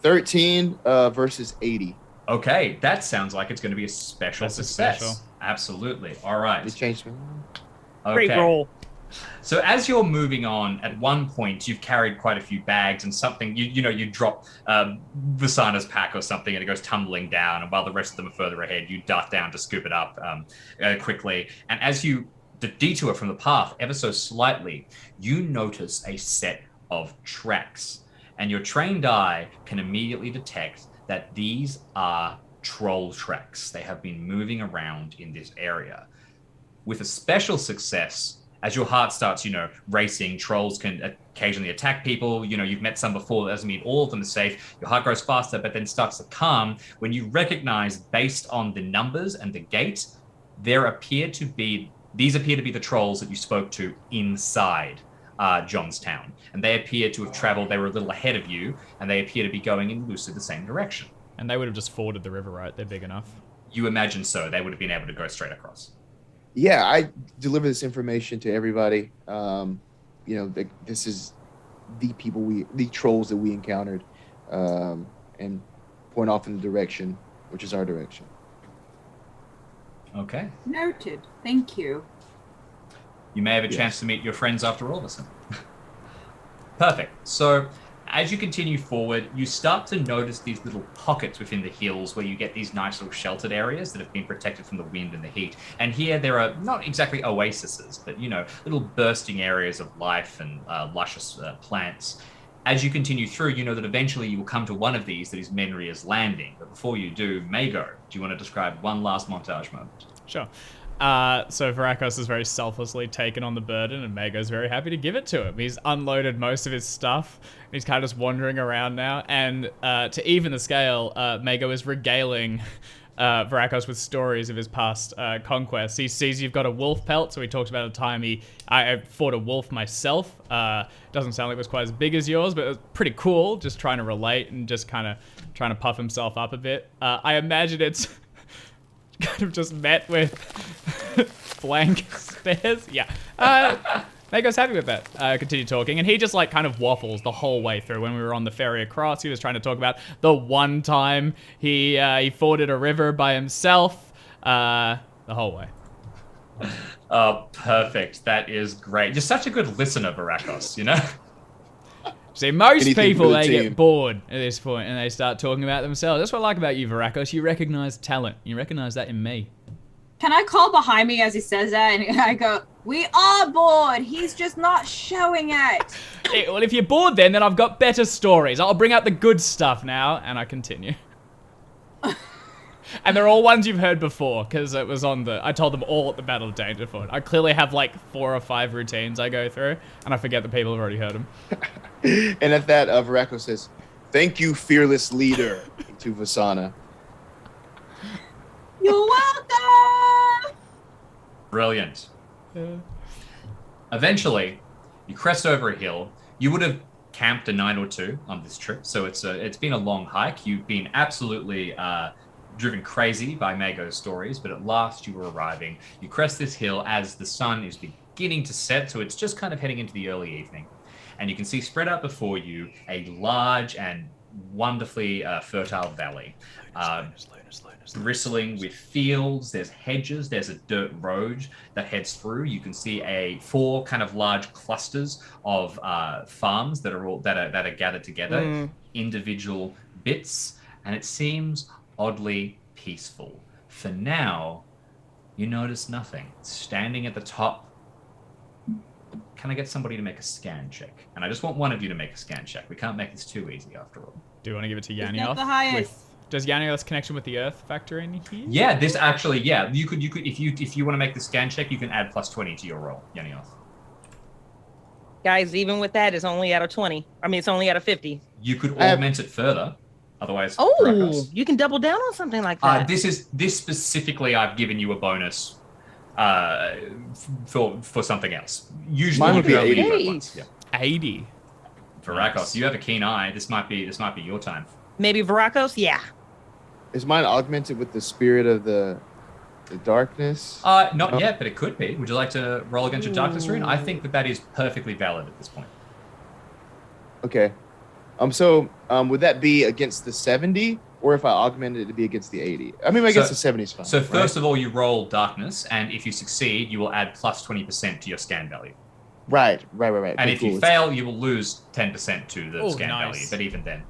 13 versus 80. Okay, that sounds like it's going to be a special success. Special. Absolutely. All right. It changed me. Okay. Great roll. So as you're moving on, at one point you've carried quite a few bags and something, you drop Vasana's pack or something and it goes tumbling down, and while the rest of them are further ahead, you dart down to scoop it up quickly. And as you detour from the path ever so slightly, you notice a set of tracks, and your trained eye can immediately detect that these are troll tracks. They have been moving around in this area. With a special success, as your heart starts, racing, trolls can occasionally attack people. You've met some before. That doesn't mean all of them are safe. Your heart grows faster, but then starts to calm when you recognize, based on the numbers and the gate, these appear to be the trolls that you spoke to inside Jonstown. And they appear to have traveled. They were a little ahead of you, and they appear to be going in loosely the same direction. And they would have just forded the river, right? They're big enough. You imagine so. They would have been able to go straight across. Yeah, I deliver this information to everybody. This is the trolls that we encountered, and point off in the direction, which is our direction. Okay. Noted. Thank you. You may have a chance to meet your friends after all, listen. Perfect. So as you continue forward, you start to notice these little pockets within the hills where you get these nice little sheltered areas that have been protected from the wind and the heat. And here there are not exactly oases, but, little bursting areas of life and luscious plants. As you continue through, you know that eventually you will come to one of these that is Menryr's Landing. But before you do, Mago, do you want to describe one last montage moment? Sure. So Varakos is very selflessly taken on the burden, and Mago's very happy to give it to him. He's unloaded most of his stuff. He's kind of just wandering around now. And to even the scale, Mago is regaling Varakos with stories of his past conquests. He sees you've got a wolf pelt, so he talks about a time I fought a wolf myself. Doesn't sound like it was quite as big as yours, but it was pretty cool, just trying to relate and just kind of trying to puff himself up a bit. I imagine it's kind of just met with blank stares. Yeah. Mago's happy with that. Continue talking, and he just kind of waffles the whole way through. When we were on the ferry across, he was trying to talk about the one time he forded a river by himself. The whole way. Oh, perfect. That is great. You're such a good listener, Varakos, See, most Anything people, for the they team. get bored at this point and they start talking about themselves. That's what I like about you, Varakos. You recognize talent. You recognize that in me. Can I call behind me as he says that? And I go, we are bored. He's just not showing it. Well, if you're bored then I've got better stories. I'll bring out the good stuff now, and I continue. And they're all ones you've heard before, because it was I told them all at the Battle of Dangerford. I clearly have 4 or 5 routines I go through, and I forget that people have already heard them. And at that, Varakos says, "Thank you, fearless leader," to Vasana. You're welcome. Brilliant. Eventually, you crest over a hill. You would have camped a night or two on this trip, so it's been a long hike. You've been absolutely driven crazy by Mago's stories, but at last you were arriving. You crest this hill as the sun is beginning to set, so it's just kind of heading into the early evening. And you can see spread out before you a large and wonderfully fertile valley. Bristling with fields, there's hedges, there's a dirt road that heads through. You can see 4 kind of large clusters of farms that are gathered together, individual bits, and it seems oddly peaceful. For now, you notice nothing. Standing at the top, can I get somebody to make a scan check? And I just want one of you to make a scan check. We can't make this too easy after all. Do you want to give it to Not Yanioth? the highest. Does Yanioth's connection with the Earth factor in here? Yeah, this actually, you could if you want to make the scan check, you can add +20 to your roll, Yanioth. Guys, even with that, it's only out of 20. I mean, it's only out of 50. You could augment it further. Otherwise, Oh, Varakos. you can double down on something like that. This specifically, I've given you a bonus for something else. Usually, Mine you would be can only 80. do it once. Yeah. 80. Varakos, you have a keen eye. This might be your time. Maybe Varakos? Yeah. Is mine augmented with the spirit of the darkness? Not yet, but it could be. Would you like to roll against your darkness rune? I think that is perfectly valid at this point. Okay. So would that be against the 70, or if I augmented it to be against the 80? I mean, I guess the 70 is fine. So first of all, you roll darkness, and if you succeed, you will add +20% to your scan value. Right. And if you fail, you will lose 10% to the scan value. But even then,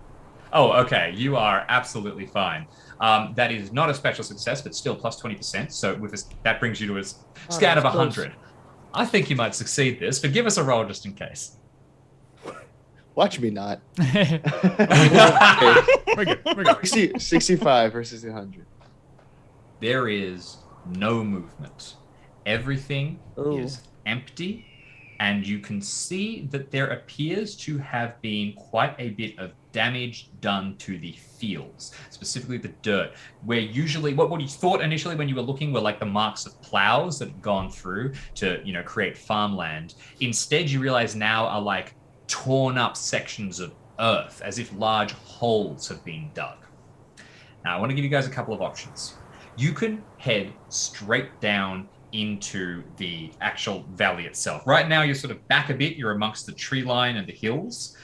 okay, you are absolutely fine. That is not a special success, but still +20%. So that brings you to a scan of 100. I think you might succeed this, but give us a roll just in case. Watch me not. We're good. 65 versus 100. There is no movement. Everything is empty, and you can see that there appears to have been quite a bit of damage done to the fields, specifically the dirt, where usually what you thought initially when you were looking were the marks of plows that had gone through to create farmland. Instead, you realize now are torn up sections of earth, as if large holes have been dug. Now, I want to give you guys a couple of options. You can head straight down into the actual valley itself. Right now, you're sort of back a bit. You're amongst the tree line and the hills.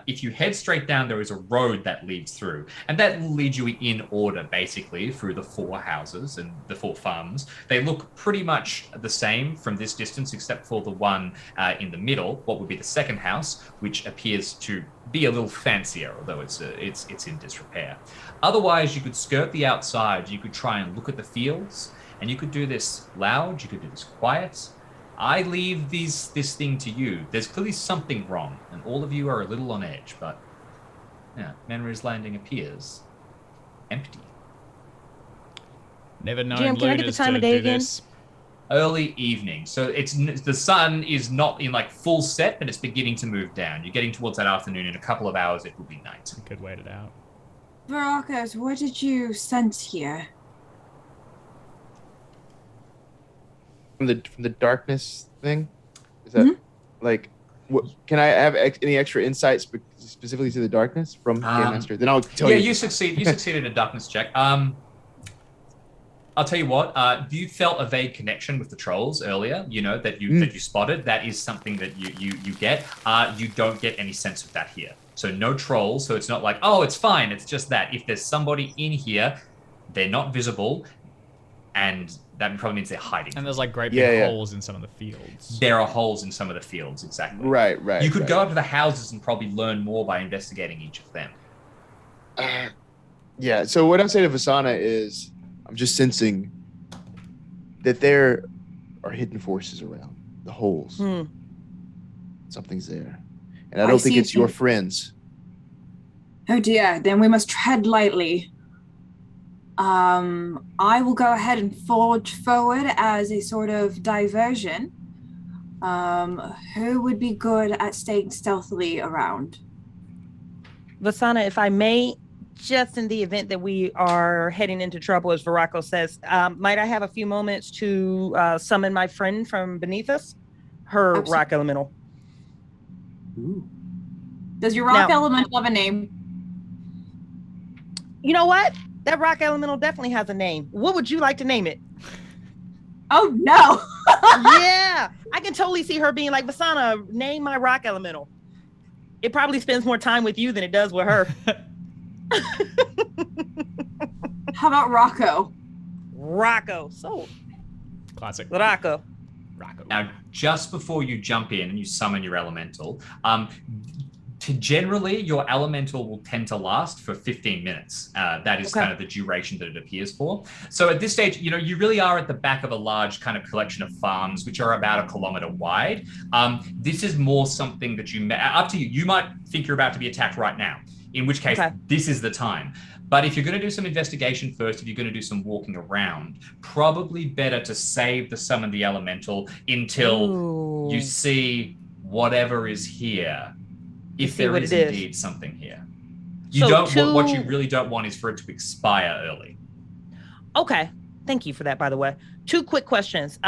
If you head straight down, there is a road that leads through, and that will lead you in order, basically, through the 4 houses and the 4 farms. They look pretty much the same from this distance, except for the one in the middle, what would be the second house, which appears to be a little fancier, although it's in disrepair. Otherwise, you could skirt the outside, you could try and look at the fields, and you could do this loud, you could do this quiet. I leave this thing to you. There's clearly something wrong, and all of you are a little on edge, but yeah, Menryr's Landing appears empty. Never known Jim, can I get the looters time to of day do again? this. Early evening, so the sun is not in like full set, but it's beginning to move down. You're getting towards that afternoon. In a couple of hours, it will be night. Could wait it out. Verakos, what did you sense here? From the darkness thing, is that like? What, can I have any extra insights specifically to the darkness from Game Master? Then I'll tell you. Yeah, you succeeded in a darkness check. I'll tell you what. You felt a vague connection with the trolls earlier. You know that you spotted. That is something that you get. You don't get any sense of that here. So no trolls. So it's not like, oh, it's fine. It's just that if there's somebody in here, they're not visible, and that probably means they're hiding. And there's like great big holes in some of the fields. There are holes in some of the fields, exactly. Right. You could go up to the houses and probably learn more by investigating each of them. Yeah. So what I'm saying to Vasana is, I'm just sensing that there are hidden forces around the holes. Something's there, and I don't think it's your friends. Oh dear, then we must tread lightly. I will go ahead and forge forward as a sort of diversion. Who would be good at staying stealthily around? Vasana, if I may, just in the event that we are heading into trouble, as Veraco says, might I have a few moments to summon my friend from beneath us? Her Absolutely. rock elemental. Ooh. Does your rock elemental have a name? You know what? That rock elemental definitely has a name. What would you like to name it? Oh no! Yeah, I can totally see her being like, Vasana, name my rock elemental. It probably spends more time with you than it does with her. How about Rocco? Rocco. So, Classic. Rocco. Now, just before you jump in and you summon your elemental, generally your elemental will tend to last for 15 minutes. That is kind of the duration that it appears for. So at this stage, you really are at the back of a large kind of collection of farms, which are about 1 kilometer wide. This is more something that up to you. You might think you're about to be attacked right now, in which case this is the time. But if you're going to do some investigation first, if you're going to do some walking around, probably better to save the summon the elemental until you see whatever is here. If there is indeed something here. What you really don't want is for it to expire early. Okay. Thank you for that, by the way. 2 quick questions.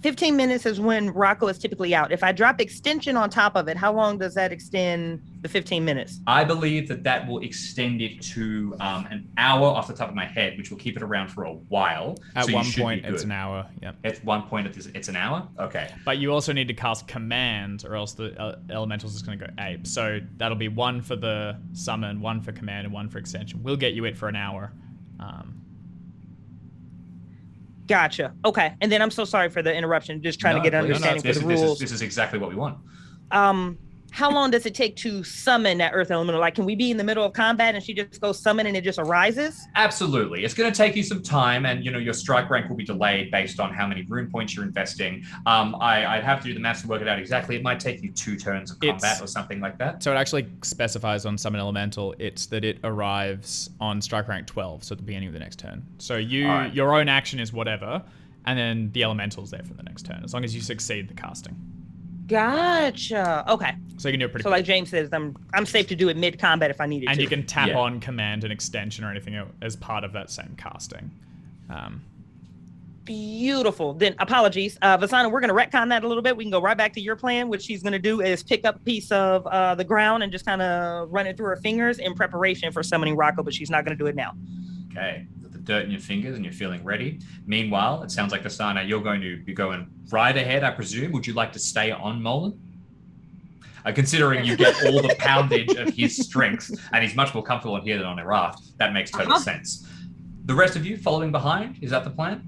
15 minutes is when Rocco is typically out. If I drop extension on top of it, how long does that extend the 15 minutes? I believe that will extend it to an hour off the top of my head, which will keep it around for a while. At one point, it's an hour. Yep. At one point, it's an hour? Okay. But you also need to cast command, or else the elemental's just going to go ape. So that'll be 1 for the summon, 1 for command, and 1 for extension. We'll get you it for an hour. Gotcha. Okay. And then I'm so sorry for the interruption. Just trying to get an understanding for the rules. This is exactly what we want. How long does it take to summon that earth elemental? Like, can we be in the middle of combat and she just goes summon and it just arises? Absolutely. It's going to take you some time, and your strike rank will be delayed based on how many rune points you're investing. I'd have to do the maths to work it out exactly. It might take you 2 turns of combat or something like that. So it actually specifies on summon elemental, it's that it arrives on strike rank 12, so at the beginning of the next turn. So your own action is whatever, and then the elemental's there for the next turn, as long as you succeed the casting. Gotcha. Okay. So you can do it pretty quick. Like James says, I'm safe to do it mid-combat if I needed to. And you can tap on command and extension or anything as part of that same casting. Beautiful. Then apologies. Vasana, we're going to retcon that a little bit. We can go right back to your plan. What she's going to do is pick up a piece of the ground and just kind of run it through her fingers in preparation for summoning Rocco, but she's not going to do it now. Okay. Dirt in your fingers and you're feeling ready. Meanwhile, it sounds like Vasana, you're going to be going right ahead, I presume. Would you like to stay on Molan? Considering you get all the poundage of his strength, and he's much more comfortable in here than on a raft, that makes total sense. The rest of you following behind, is that the plan?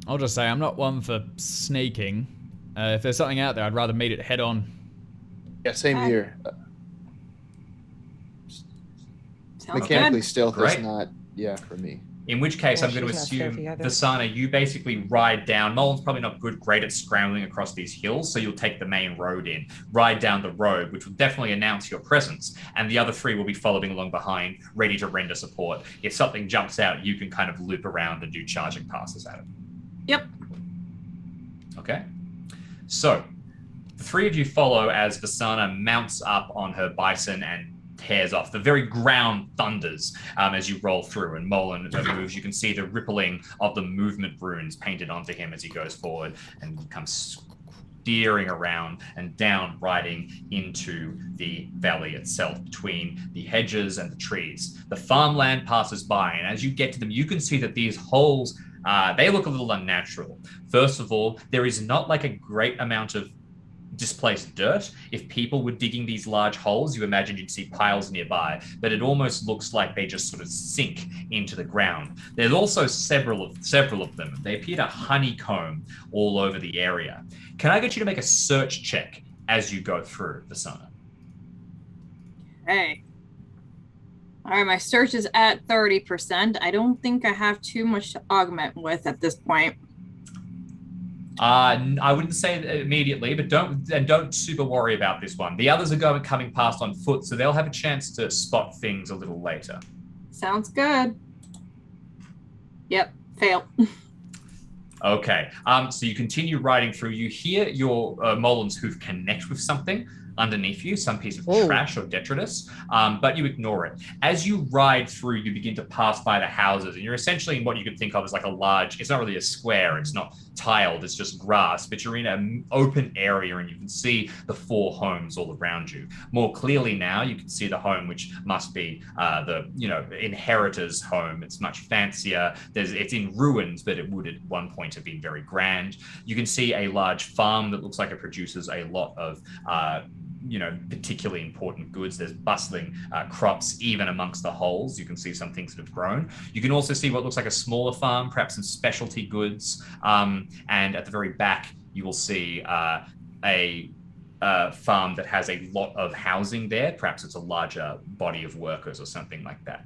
I'll just say I'm not one for sneaking. If there's something out there, I'd rather meet it head on. Yeah, same here. Sounds Mechanically, good. stealth is not, for me. In which case, Yeah, I'm going to she's not assume, stealthy either. Vasana, you basically ride down. Molin's probably not great at scrambling across these hills, so you'll take the main road in, ride down the road, which will definitely announce your presence, and the other three will be following along behind, ready to render support. If something jumps out, you can kind of loop around and do charging passes at it. Yep. Okay? So, the three of you follow as Vasana mounts up on her bison and tears off. The very ground thunders as you roll through, and Molin moves. You can see the rippling of the movement runes painted onto him as he goes forward and comes steering around and down, riding into the valley itself between the hedges and the trees. The farmland passes by, and as you get to them, you can see that these holes, they look a little unnatural. First of all, there is not like a great amount of displaced dirt. If people were digging these large holes, you imagine you'd see piles nearby, but it almost looks like they just sort of sink into the ground. There's also several of them. They appear to honeycomb all over the area. Can I get you to make a search check as you go through, Vasana? Hey. All right, my search is at 30%. I don't think I have too much to augment with at this point. I wouldn't say it immediately, but don't super worry about this one. The others are coming past on foot, so they'll have a chance to spot things a little later. Sounds good. Yep, fail. Okay, so you continue riding through. You hear your Molin's hoof connect with something underneath you, some piece of trash or detritus, but you ignore it. As you ride through, you begin to pass by the houses, and you're essentially in what you could think of as like a large, it's not really a square, it's not tiled, it's just grass, but you're in an open area and you can see the four homes all around you. More clearly now, you can see the home, which must be the inheritor's home. It's much fancier. It's in ruins, but it would at one point have been very grand. You can see a large farm that looks like it produces a lot of particularly important goods. There's bustling crops even amongst the holes. You can see some things that have grown. You can also see what looks like a smaller farm, perhaps some specialty goods. And at the very back, you will see a farm that has a lot of housing there. Perhaps it's a larger body of workers or something like that.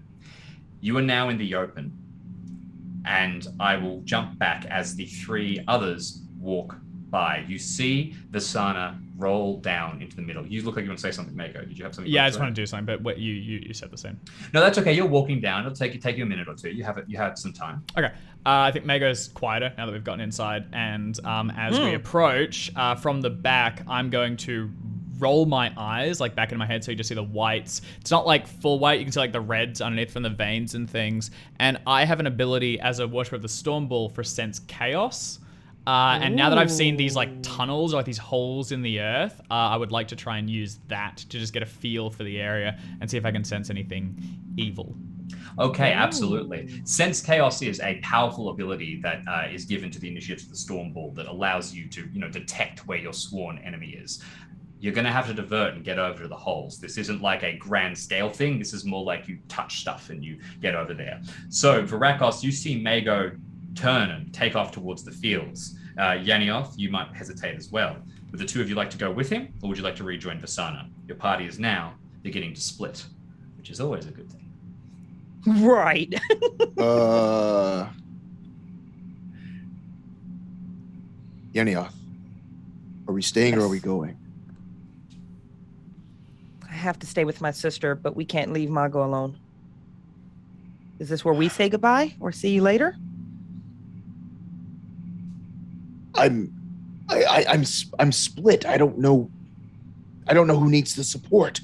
You are now in the open, and I will jump back as the three others walk by. You see Vasana roll down into the middle. You look like you want to say something, Mako. Did you have something? Yeah, I just want to do something, but what you said the same. No, that's okay. You're walking down. It'll take you a minute or two. You have some time. Okay. I think Mago's quieter now that we've gotten inside, and as we approach from the back, I'm going to roll my eyes like back in my head so you just see the whites. It's not like full white. You can see like the reds underneath from the veins and things. And I have an ability as a worshiper of the Storm Bull for Sense Chaos. And now that I've seen these like tunnels or like these holes in the earth, I would like to try and use that to just get a feel for the area and see if I can sense anything evil. Okay, absolutely. Sense Chaos is a powerful ability that is given to the initiates of the Storm Bull that allows you to, detect where your sworn enemy is. You're going to have to divert and get over to the holes. This isn't like a grand scale thing. This is more like you touch stuff and you get over there. So, Varakos, you see Mago turn and take off towards the fields. Yanioth, you might hesitate as well. Would the two of you like to go with him, or would you like to rejoin Vasana? Your party is now beginning to split, which is always a good thing. Right. Yanioth, are we staying or are we going? I have to stay with my sister, but we can't leave Mago alone. Is this where we say goodbye or see you later? I'm split. I don't know who needs the support.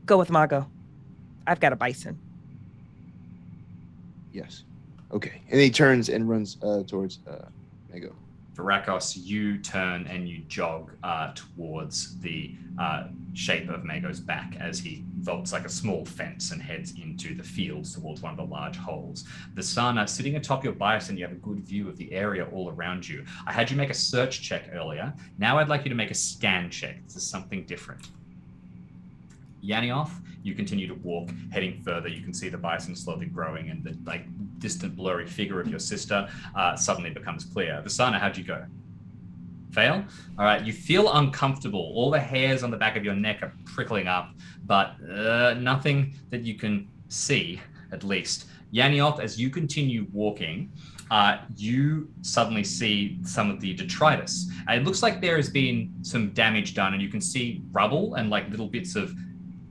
Go with Mago. I've got a bison. Yes. Okay. And he turns and runs towards Mago. Varakos, you turn and you jog towards the shape of Mago's back as he vaults like a small fence and heads into the fields towards one of the large holes. Vasana, sitting atop your bison, you have a good view of the area all around you. I had you make a search check earlier. Now I'd like you to make a scan check. This is something different. Yanioth, you continue to walk, heading further. You can see the bison slowly growing, and the distant blurry figure of your sister suddenly becomes clear. Visana, how'd you go? Fail? All right, you feel uncomfortable. All the hairs on the back of your neck are prickling up, but nothing that you can see, at least. Yanioth, as you continue walking, you suddenly see some of the detritus. It looks like there has been some damage done, and you can see rubble and little bits of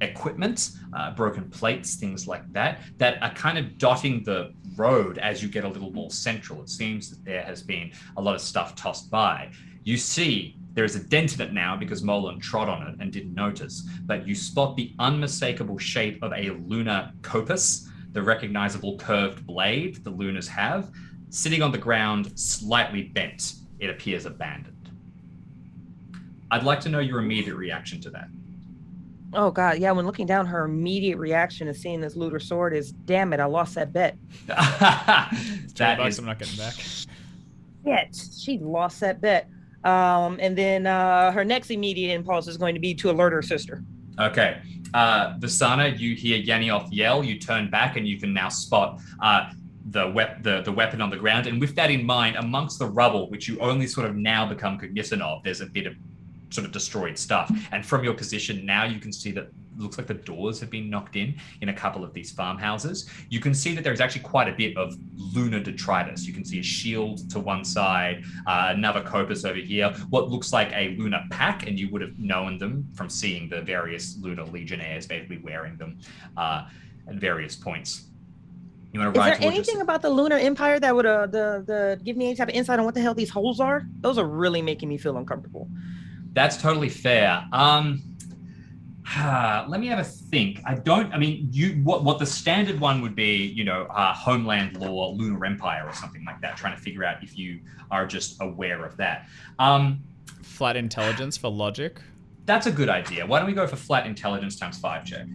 equipment, broken plates, things like that are kind of dotting the road as you get a little more central. It seems that there has been a lot of stuff tossed by. You see there is a dent in it now because Molan trod on it and didn't notice, but you spot the unmistakable shape of a lunar copus, the recognizable curved blade the lunars have, sitting on the ground, slightly bent. It appears abandoned. I'd like to know your immediate reaction to that. Oh God, yeah. When looking down, her immediate reaction to seeing this looter sword is, "Damn it, I lost that bet." $20 I'm not getting back. Shit, she lost that bet. And then her next immediate impulse is going to be to alert her sister. Okay, Visana, you hear Yanioth yell. You turn back, and you can now spot the weapon on the ground. And with that in mind, amongst the rubble, which you only sort of now become cognizant of, there's a bit of sort of destroyed stuff. And from your position now, you can see that it looks like the doors have been knocked in a couple of these farmhouses. You can see that there's actually quite a bit of lunar detritus. You can see a shield to one side, another copus over here, what looks like a lunar pack, and you would have known them from seeing the various lunar legionnaires basically wearing them at various points. You want to Is there anything about the Lunar Empire that would give me any type of insight on what the hell these holes are? Those are really making me feel uncomfortable. That's totally fair. Let me have a think. What the standard one would be, Homeland Law, Lunar Empire, or something like that, trying to figure out if you are just aware of that. Flat intelligence for logic. That's a good idea. Why don't we go for flat intelligence times 5 check?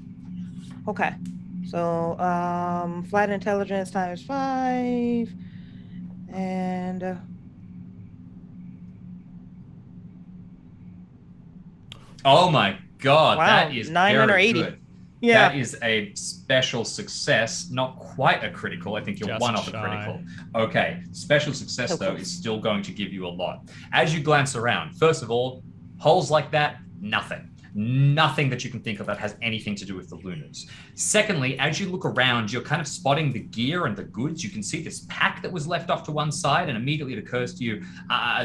Okay. So, flat intelligence times 5, and oh my God, wow, that is 980. Very good. Yeah, that is a special success, not quite a critical. I think you're Just one off a shy. critical. Okay, special success So though close. is still going to give you a lot. As you glance around, first of all, holes like that, nothing. Nothing that you can think of that has anything to do with the lunars. Secondly, as you look around, you're kind of spotting the gear and the goods. You can see this pack that was left off to one side, and immediately it occurs to you,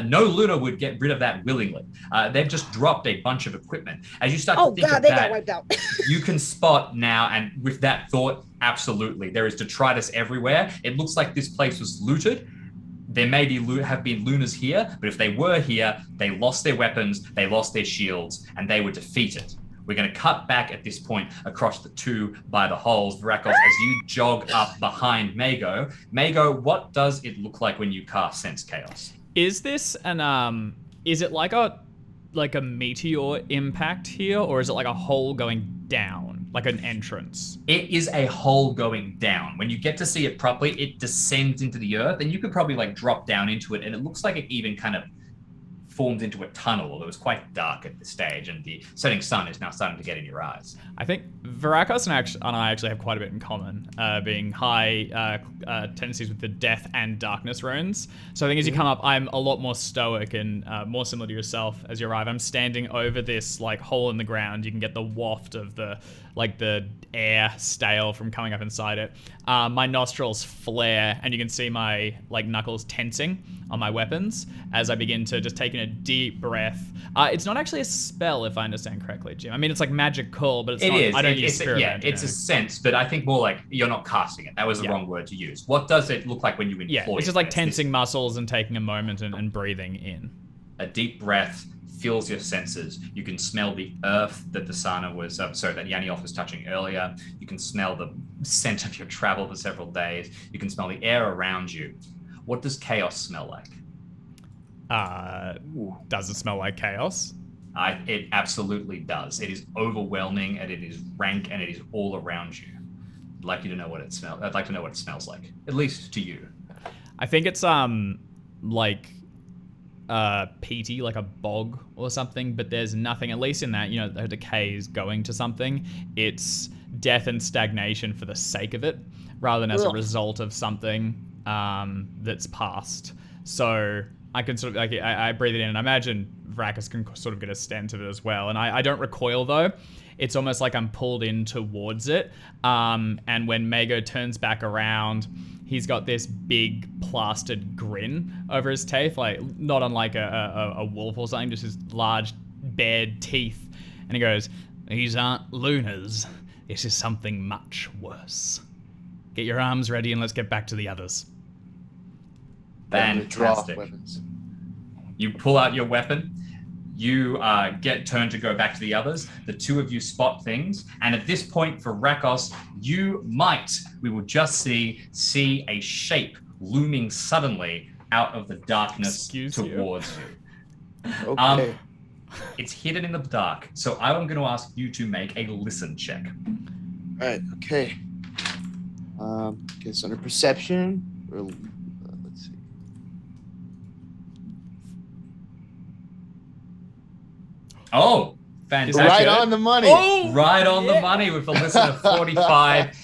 no lunar would get rid of that willingly. They've just dropped a bunch of equipment. As you start to think of they that, got wiped out. you can spot now, and with that thought, absolutely, there is detritus everywhere. It looks like this place was looted. There may have been lunars here, but if they were here, they lost their weapons, they lost their shields, and they were defeated. We're going to cut back at this point across the two by the holes. Varakos, as you jog up behind Mago. Mago, what does it look like when you cast Sense Chaos? Is this is it like a meteor impact here, or is it like a hole going down, like an entrance? It is a hole going down. When you get to see it properly, it descends into the earth, and you could probably drop down into it, and it looks like it even kind of formed into a tunnel, although it was quite dark at this stage, and the setting sun is now starting to get in your eyes. I think Varakos and I actually have quite a bit in common, being high tendencies with the death and darkness runes. So I think as you come up, I'm a lot more stoic and more similar to yourself as you arrive. I'm standing over this hole in the ground. You can get the waft of the air stale from coming up inside it. My nostrils flare, and you can see my knuckles tensing on my weapons as I begin to just take in a deep breath. It's not actually a spell, if I understand correctly, Jim. I mean, it's magical, but it's not. Is. I don't use spirit. Yeah, it's a sense, but I think more you're not casting it. That was the wrong word to use. What does it look like when you employ it? Yeah, it's just tensing muscles and taking a moment and breathing in. A deep breath fills your senses. You can smell the earth that that Yanioth was touching earlier. You can smell the scent of your travel for several days. You can smell the air around you. What does chaos smell like? Does it smell like chaos? It absolutely does. It is overwhelming, and it is rank, and it is all around you. I'd like to know what it smells like, at least to you. I think it's peaty, like a bog or something, but there's nothing, at least in that, the decay is going to something. It's death and stagnation for the sake of it, rather than as a result of something that's past. So I can sort of, like, I breathe it in, and I imagine Vrakas can sort of get a stench of it as well. And I don't recoil, though. It's almost like I'm pulled in towards it. And when Mago turns back around, he's got this big plastered grin over his teeth, like not unlike a wolf or something, just his large bared teeth. And he goes, "These aren't lunars. This is something much worse. Get your arms ready and let's get back to the others." Fantastic. You pull out your weapon. You get turned to go back to the others. The two of you spot things. And at this point for Rakos, we will just see a shape looming suddenly out of the darkness towards you. Okay. It's hidden in the dark. So I'm going to ask you to make a listen check. All right. Okay. It's under perception. Let's see. Oh, fantastic. Right on the money. Oh, right on the money with a listen of 45.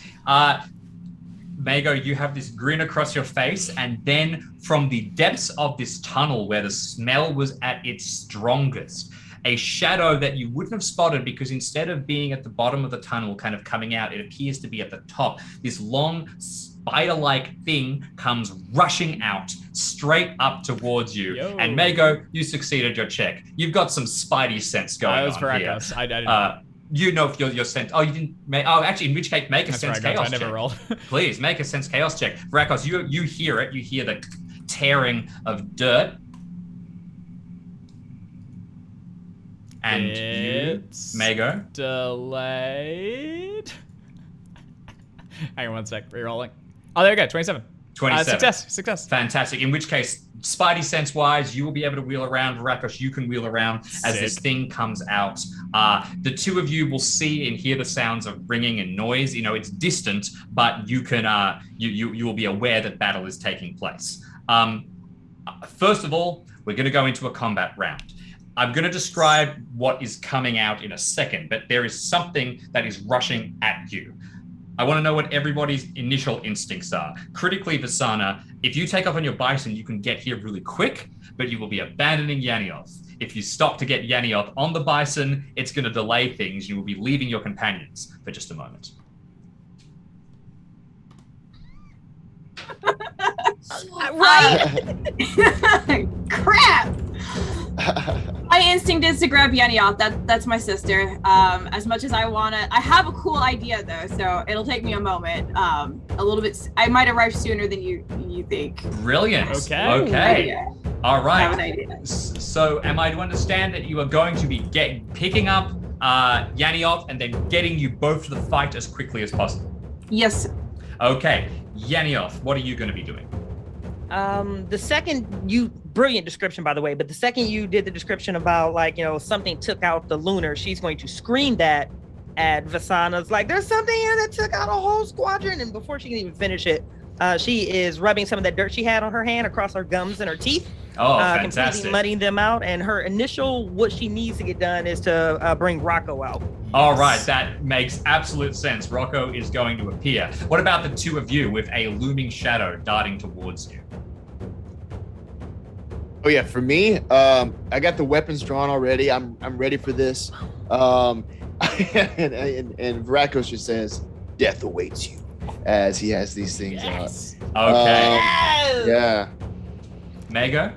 Mago, you have this grin across your face, and then from the depths of this tunnel where the smell was at its strongest, a shadow that you wouldn't have spotted, because instead of being at the bottom of the tunnel kind of coming out, it appears to be at the top. This long spider-like thing comes rushing out straight up towards you. Yo. And Mago, you succeeded your check. You've got some spidey sense going on here. I didn't. You know if your sense. Oh, you didn't. Actually, in which case, make a sense chaos check. I never rolled. Please make a sense chaos check. Rakos, you hear it. You hear the tearing of dirt. And it's Mago. Delayed. Hang on one sec. Rerolling. Oh, there we go. 27. 27. Success. Fantastic. In which case, spidey sense wise, you will be able to wheel around. Rakos, you can wheel around as this thing comes out. The two of you will see and hear the sounds of ringing and noise. It's distant, but you can you will be aware that battle is taking place. First of all, we're going to go into a combat round. I'm going to describe what is coming out in a second, but there is something that is rushing at you. I want to know what everybody's initial instincts are. Critically, Visana, if you take off on your bison, you can get here really quick, but you will be abandoning Yanioth. If you stop to get Yanioth on the bison, it's going to delay things. You will be leaving your companions for just a moment. Right? Crap! My instinct is to grab Yanioth. That's my sister. As much as I wanna, I have a cool idea though, so it'll take me a moment. A little bit. I might arrive sooner than you think. Brilliant. Okay. All right. I have an idea. So, am I to understand that you are going to be picking up Yanioth and then getting you both to the fight as quickly as possible? Yes. Okay, Yanioth, what are you going to be doing? The second brilliant description, by the way, but the second you did the description about something took out the lunar, she's going to scream that at Visana's like, there's something here that took out a whole squadron. And before she can even finish it, she is rubbing some of that dirt she had on her hand across her gums and her teeth. Oh, fantastic. Completely muddying them out. And her initial, what she needs to get done is to bring Rocco out. All right, that makes absolute sense. Rocco is going to appear. What about the two of you with a looming shadow darting towards you? Oh yeah, for me, I got the weapons drawn already. I'm ready for this. And Rakos just says, "Death awaits you," as he has these things out. Okay. Yeah. Mago?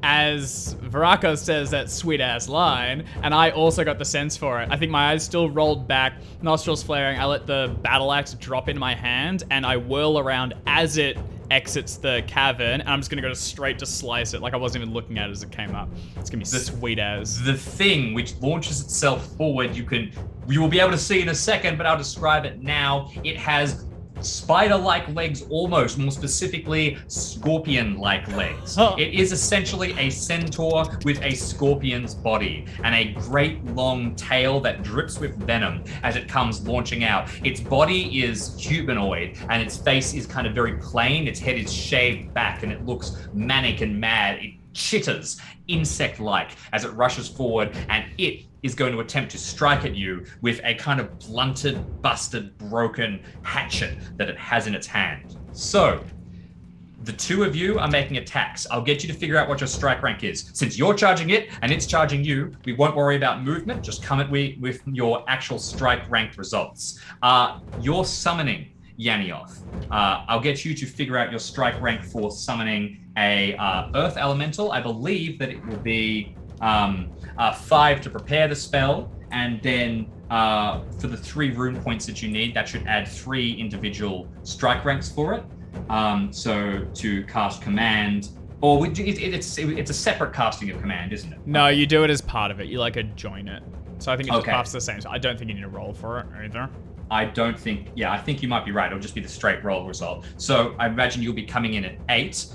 As Varako says that sweet ass line, and I also got the sense for it. I think my eyes still rolled back, nostrils flaring. I let the battle axe drop in my hand, and I whirl around as it exits the cavern, and I'm just gonna go straight to slice it, like I wasn't even looking at it as it came up. It's gonna be sweet as. The thing which launches itself forward, you will be able to see in a second, but I'll describe it now. It has spider-like legs, almost, more specifically scorpion-like legs. It is essentially a centaur with a scorpion's body and a great long tail that drips with venom as it comes launching out. Its body is humanoid and its face is kind of very plain. Its head is shaved back and it looks manic and mad. It chitters insect-like as it rushes forward, and it is going to attempt to strike at you with a kind of blunted, busted, broken hatchet that it has in its hand. So, the two of you are making attacks. I'll get you to figure out what your strike rank is. Since you're charging it and it's charging you, we won't worry about movement. Just come at me with your actual strike rank results. You're summoning Yanioth. I'll get you to figure out your strike rank for summoning a Earth Elemental. I believe that it will be 5 to prepare the spell, and then for the 3 rune points that you need, that should add 3 individual strike ranks for it. So to cast command, or it's a separate casting of command, isn't it? No, you do it as part of it. You join it. So I think it just Okay. buffs the same. So I don't think you need to roll for it either. I don't think, I think you might be right. It'll just be the straight roll result. So I imagine you'll be coming in at 8.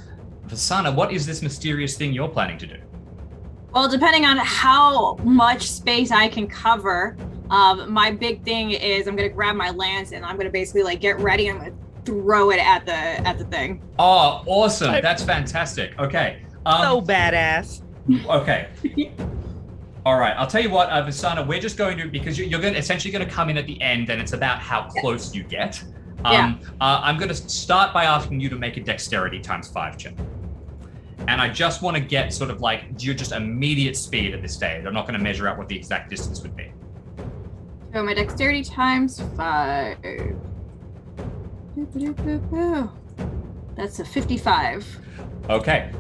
Vasana, what is this mysterious thing you're planning to do? Well, depending on how much space I can cover, my big thing is I'm gonna grab my lance and I'm gonna basically get ready. I'm gonna throw it at the thing. Oh, awesome! That's fantastic. Okay. So badass. Okay. All right. I'll tell you what, Vasana, we're just going to, because you're essentially going to come in at the end, and it's about how close you get. I'm going to start by asking you to make a dexterity ×5 check. And I just want to get sort of your just immediate speed at this stage. I'm not going to measure out what the exact distance would be. So my dexterity ×5. That's a 55. Okay.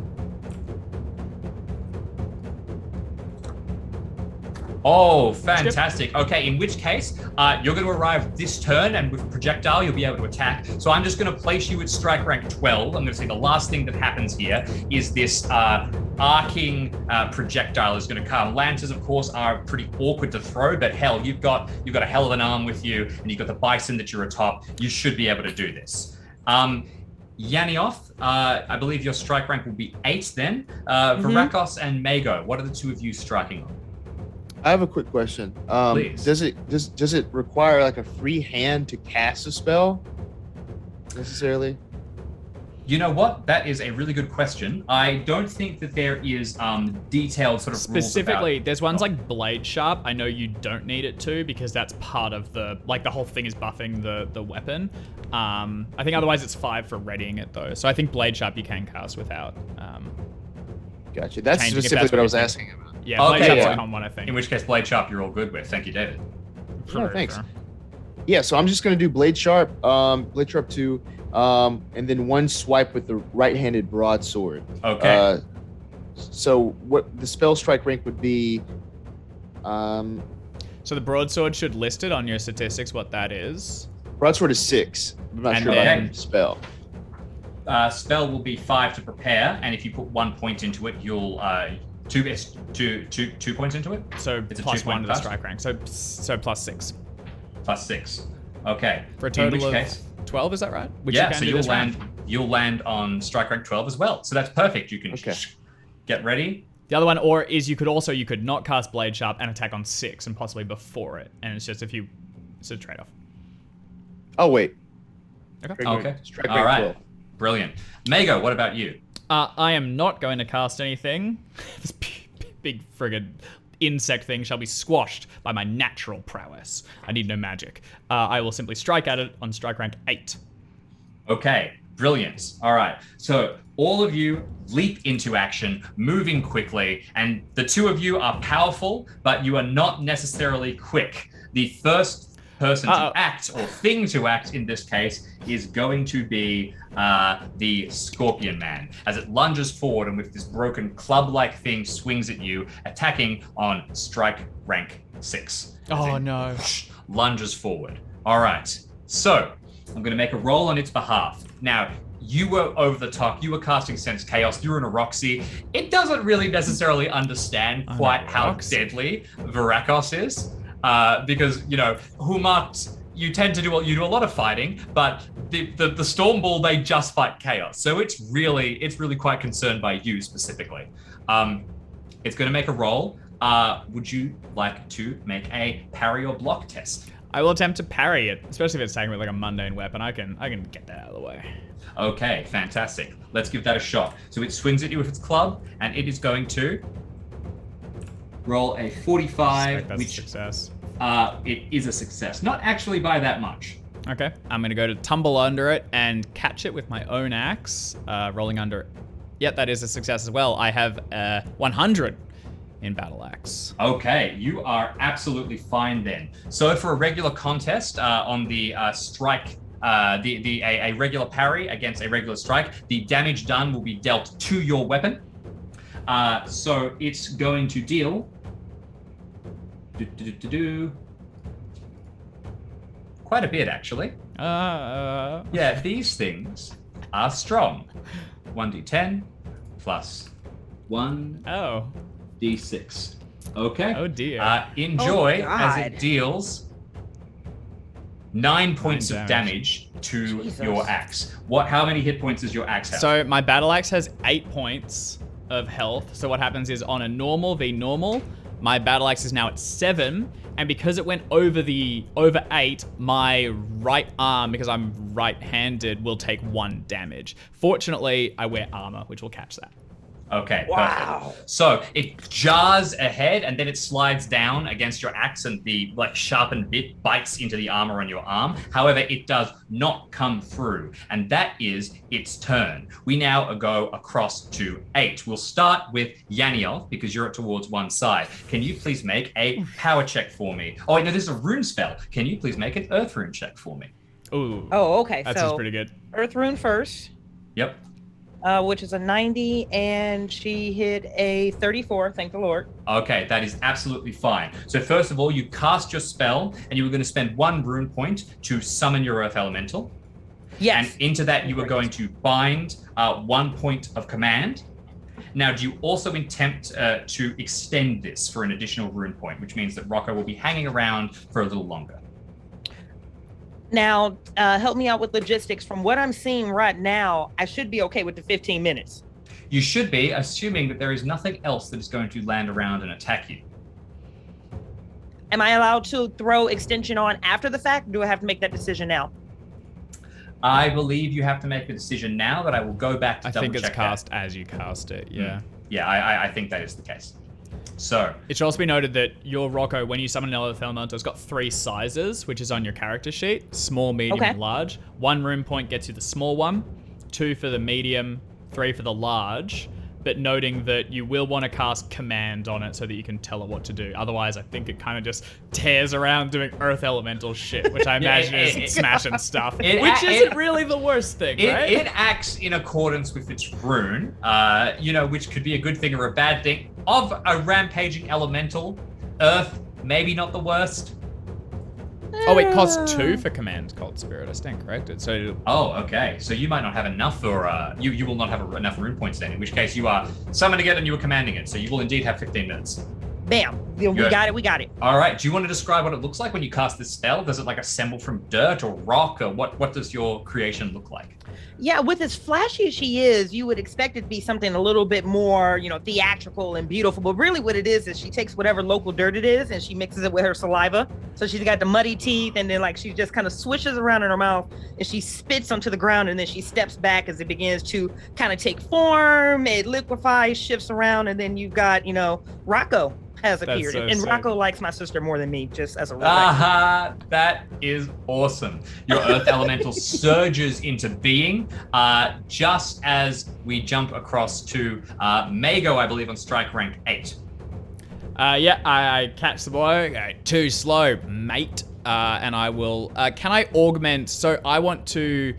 Oh, fantastic. Okay, in which case, you're going to arrive this turn, and with projectile, you'll be able to attack. So I'm just going to place you at strike rank 12. I'm going to say the last thing that happens here is this arcing projectile is going to come. Lances, of course, are pretty awkward to throw, but hell, you've got a hell of an arm with you, and you've got the bison that you're atop. You should be able to do this. Yanioth, I believe your strike rank will be 8 then. Varakos and Mago, what are the two of you striking on? I have a quick question. Please. Does it require a free hand to cast a spell necessarily? You know what? That is a really good question. I don't think that there is detailed sort of Specifically, rules about... there's ones like Blade Sharp. I know you don't need it to, because that's part of the whole thing is buffing the weapon. I think otherwise it's 5 for readying it though. So I think Blade Sharp you can cast without. Gotcha. That's changing, if specifically that's what I was you're asking about. Yeah, Blade Okay, Sharp's yeah. a common one, I think. In which case, Blade Sharp you're all good with. Thank you, David. Yeah, thanks. Yeah, so I'm just gonna do Blade Sharp 2, and then 1 swipe with the right-handed broadsword. Okay. So what the spell strike rank would be? So the broadsword should list it on your statistics what that is. Broadsword is 6. I'm not And sure then- about the spell. Spell will be 5 to prepare, and if you put 1 point into it, you'll 2 points into it. So It's a plus 2-point 1 to the cost? strike rank. So plus 6. Plus 6. Okay. For a In total which of case, 12, is that right? Which you yeah. can So do this round. you'll land on strike rank 12 as well. So that's perfect. You can Okay. get ready. The other one, or is you could not cast Blade Sharp and attack on 6 and possibly before it, and it's just it's a trade-off. Oh wait. Okay. Okay. Strike All rank right. 12. Brilliant. Mago, what about you? I am not going to cast anything. This big friggin' insect thing shall be squashed by my natural prowess. I need no magic. I will simply strike at it on strike rank 8. Okay, brilliant. All right, so all of you leap into action, moving quickly, and the two of you are powerful, but you are not necessarily quick. The first person to act, or thing to act in this case, is going to be the Scorpion Man, as it lunges forward and with this broken club-like thing swings at you, attacking on strike rank 6. Oh no. Lunges forward. All right, so I'm going to make a roll on its behalf. Now, you were over the top. You were casting Sense Chaos. You're in a Roxy. It doesn't really necessarily understand quite how deadly Varakos is, because Humat, you tend to do a lot of fighting, but the Storm Ball, they just fight Chaos. So it's really quite concerned by you specifically. It's going to make a roll. Would you like to make a parry or block test? I will attempt to parry it, especially if it's tagging with like a mundane weapon. I can get that out of the way. Okay, fantastic. Let's give that a shot. So it swings at you with its club, and it is going to roll a 45, That's which a success. it is a success. Not actually by that much. Okay, I'm gonna go to tumble under it and catch it with my own axe, rolling under it. Yep, that is a success as well. I have 100 in battle axe. Okay, you are absolutely fine then. So for a regular contest on the strike, a regular parry against a regular strike, the damage done will be dealt to your weapon. So it's going to deal quite a bit, actually. Yeah, these things are strong. 1d10 plus 1 Oh. d6. Okay. Oh dear. Enjoy Oh, as God. it deals 9 points of damage. damage to Jesus. your axe. How many hit points does your axe have? So my battle axe has 8 points of health. So what happens is on a normal v normal, my battle axe is now at 7, and because it went over 8, my right arm, because I'm right-handed, will take 1 damage. Fortunately, I wear armor, which will catch that. Okay, Wow. perfect. So it jars ahead and then it slides down against your axe and the sharpened bit bites into the armor on your arm. However, it does not come through, and that is its turn. We now go across to 8. We'll start with Yaniel because you're towards one side. Can you please make a power check for me? Oh wait, no, this is a rune spell. Can you please make an earth rune check for me? Ooh. Oh, okay. That so sounds pretty good. Earth Rune first, Yep. which is a 90, and she hit a 34. Thank the Lord. Okay, that is absolutely fine. So first of all, you cast your spell, and you were going to spend 1 rune point to summon your Earth Elemental. Yes. And into that, you were going to bind 1 point of command. Now, do you also attempt to extend this for an additional rune point, which means that Rocco will be hanging around for a little longer? Now, help me out with logistics. From what I'm seeing right now, I should be okay with the 15 minutes. You should be, assuming that there is nothing else that is going to land around and attack you. Am I allowed to throw extension on after the fact? Or do I have to make that decision now? I believe you have to make the decision now, but I will go back to I double think it's check cast as you cast it, yeah. Yeah, I think that is the case. So, It should also be noted that your Rocco, when you summon an Earth Elemental, it's got 3 sizes, which is on your character sheet: small, medium, Okay. and large. 1 rune point gets you the small one, 2 for the medium, 3 for the large. But noting that you will want to cast command on it so that you can tell it what to do. Otherwise, I think it kind of just tears around doing Earth Elemental shit, which I imagine is smashing stuff, which isn't really the worst thing, right? it acts in accordance with its rune, which could be a good thing or a bad thing. Of a rampaging elemental, Earth, maybe not the worst. Oh, it costs 2 for command, Cold Spirit. I stand corrected. So Oh, okay. So you might not have enough for, you will not have enough rune points then, in which case you are summoning it and you are commanding it. So you will indeed have 15 minutes. Bam. We Good. got it. We got it. All right. Do you want to describe what it looks like when you cast this spell? Does it assemble from dirt or rock, or what does your creation look like? Yeah, with as flashy as she is, you would expect it to be something a little bit more, theatrical and beautiful. But really what it is she takes whatever local dirt it is and she mixes it with her saliva. So she's got the muddy teeth, and then she just kind of swishes around in her mouth and she spits onto the ground, and then she steps back as it begins to kind of take form. It liquefies, shifts around, and then you've got, Rocco has That's appeared. so And sick. Rocco likes my sister more than me, just as a Aha! That is awesome. Your Earth Elemental surges into being just as we jump across to Mago, I believe, on strike rank 8. I catch the boy. Okay, too slow, mate. And I will. Can I augment? So I want to.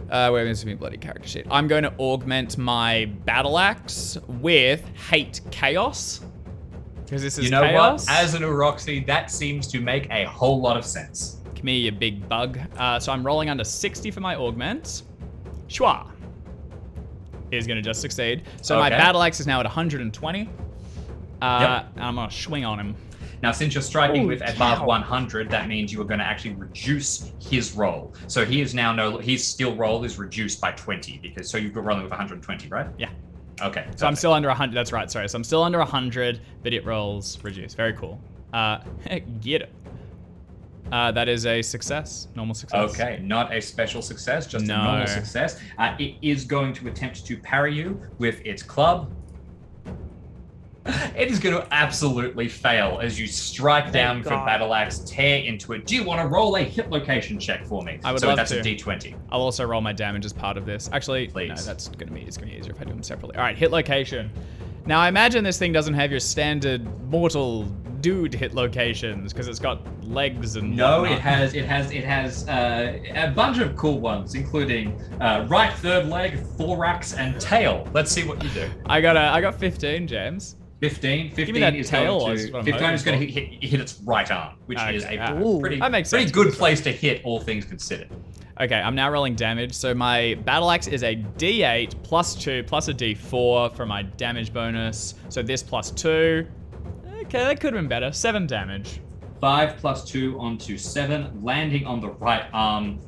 Where is my bloody character sheet? I'm going to augment my battle axe with hate chaos. Because this is You know chaos. what? As an Uroxy, that seems to make a whole lot of sense. Come here, you big bug. So I'm rolling under 60 for my augment. Schwa is going to just succeed. So my Okay. battle axe is now at 120. Yep. And I'm going to swing on him. Now, since you're striking Holy with above cow. 100, that means you are going to actually reduce his roll. So he is now his skill roll is reduced by 20 so you're rolling with 120, right? Yeah. Okay. So I'm still under 100. That's right. Sorry. So I'm still under 100, but it rolls reduced. Very cool. Get it. That is a success. Normal success. Okay, not a special success, just a normal success. It is going to attempt to parry you with its club. It is going to absolutely fail as you strike down with your battle axe, tear into it. Do you want to roll a hit location check for me? I would love that's to. a d20. I'll also roll my damage as part of this. Actually, Please. no, it's gonna be easier if I do them separately. All right, hit location. Now I imagine this thing doesn't have your standard mortal dude hit locations because it's got legs and No, whatnot. it has a bunch of cool ones, including right third leg, thorax, and tail. Let's see what you do. I got 15, James. 15 Give me that is tail, going is to, what I'm 15 is hoping going to hit its right arm, which is a pretty that makes sense. good place to hit, all things considered. Okay, I'm now rolling damage. So my battle axe is a d8 plus 2 plus a d4 for my damage bonus. So this plus 2. Okay, that could have been better. 7 damage. 5 plus 2 onto 7, landing on the right arm.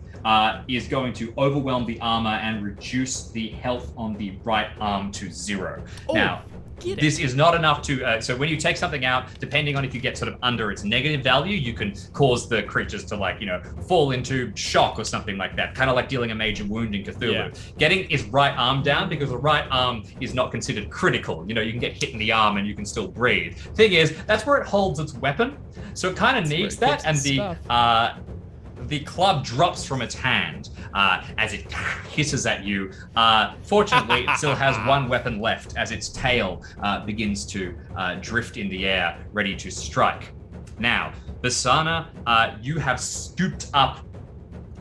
Is going to overwhelm the armor and reduce the health on the right arm to 0. Oh, now, this is not enough to, so when you take something out, depending on if you get sort of under its negative value, you can cause the creatures to fall into shock or something like that. Kind of like dealing a major wound in Cthulhu. Yeah. Getting its right arm down, because the right arm is not considered critical. You can get hit in the arm and you can still breathe. Thing is, that's where it holds its weapon. So it kind of needs that, and the club drops from its hand as it hisses at you. Fortunately, it still has one weapon left as its tail begins to drift in the air, ready to strike. Now, Basana, you have scooped up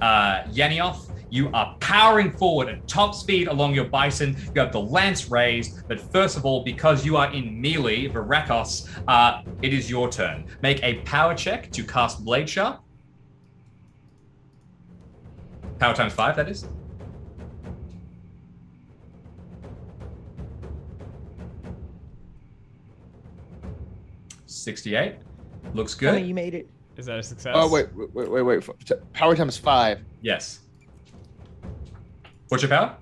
Yanioth. You are powering forward at top speed along your bison. You have the lance raised, but first of all, because you are in melee, Virakos, it is your turn. Make a power check to cast Blade Sharp. Power times 5, that is. $68. Looks good. I mean, you made it. Is that a success? Oh, wait. Power times 5. Yes. What's your power?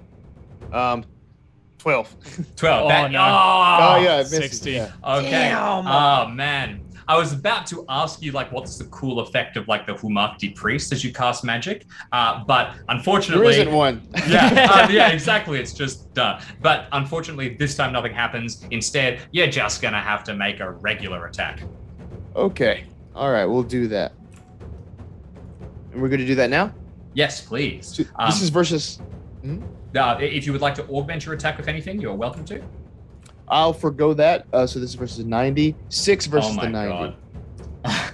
12. 12. Oh, That, no. Oh, yeah, I missed 60. it. Yeah. Okay. Damn. Oh, man. I was about to ask you, what's the cool effect of, the Humakti priest as you cast magic? But unfortunately... There isn't one. Yeah, exactly. It's just done. But unfortunately, this time nothing happens. Instead, you're just going to have to make a regular attack. Okay. All right, we'll do that. And we're going to do that now? Yes, please. So this is versus... If you would like to augment your attack with anything, you're welcome to. I'll forgo that. So this is versus 90. 6 versus the 90. God.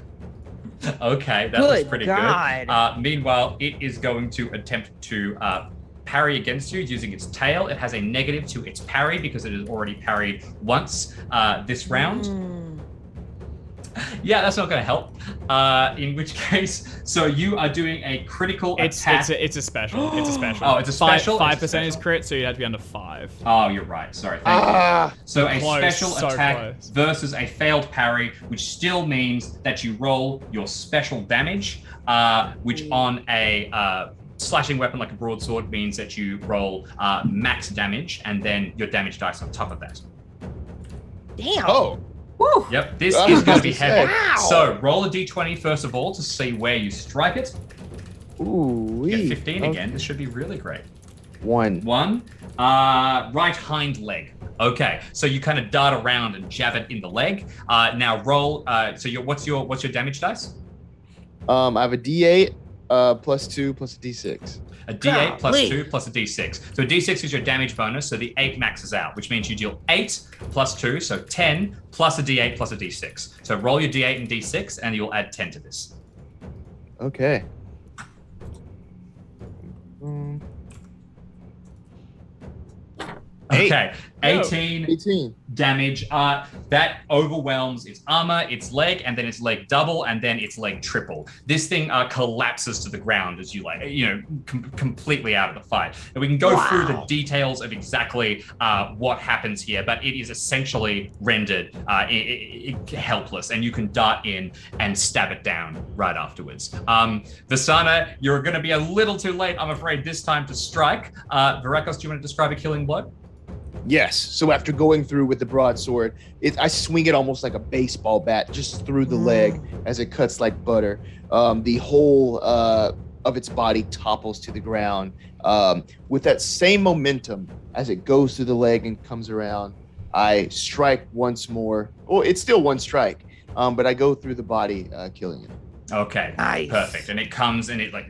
Okay, that was pretty God. good. Meanwhile, it is going to attempt to parry against you using its tail. It has a negative to its parry because it has already parried once this round. Yeah, that's not going to help. In which case, so you are doing a critical attack. It's a special. It's a special. Oh, it's a special? 5% is crit, so you'd have to be under 5. Oh, you're right. Sorry. Thank you. So a Close, special so attack close. versus a failed parry, which still means that you roll your special damage, which on a slashing weapon like a broadsword means that you roll max damage and then your damage dice on top of that. Damn. Oh. Woo. Yep, this I is was going to about be to heavy. say. Wow. So roll a d20 first of all to see where you strike it. Ooh. Get 15 again. This should be really great. 1. 1. Right hind leg. Okay, so you kind of dart around and jab it in the leg. Now roll. So what's your damage dice? I have a D8 plus 2 plus a D6. A D8 plus Golly. 2 plus a D6. So a D6 is your damage bonus, so the 8 maxes out, which means you deal 8 plus 2, so 10 plus a D8 plus a D6. So roll your D8 and D6, and you'll add 10 to this. Okay. Okay, 18 18. damage. That overwhelms its armor, its leg, and then its leg double, and then its leg triple. This thing collapses to the ground as you completely out of the fight. And we can go through the details of exactly what happens here, but it is essentially rendered helpless, and you can dart in and stab it down right afterwards. Visana, you're going to be a little too late, I'm afraid, this time to strike. Virakos, do you want to describe a killing blow? Yes. So after going through with the broadsword, I swing it almost like a baseball bat just through the leg as it cuts like butter. The whole of its body topples to the ground. With that same momentum as it goes through the leg and comes around, I strike once more. Oh, it's still one strike, but I go through the body, killing it. Okay, Nice. perfect. And it comes and it like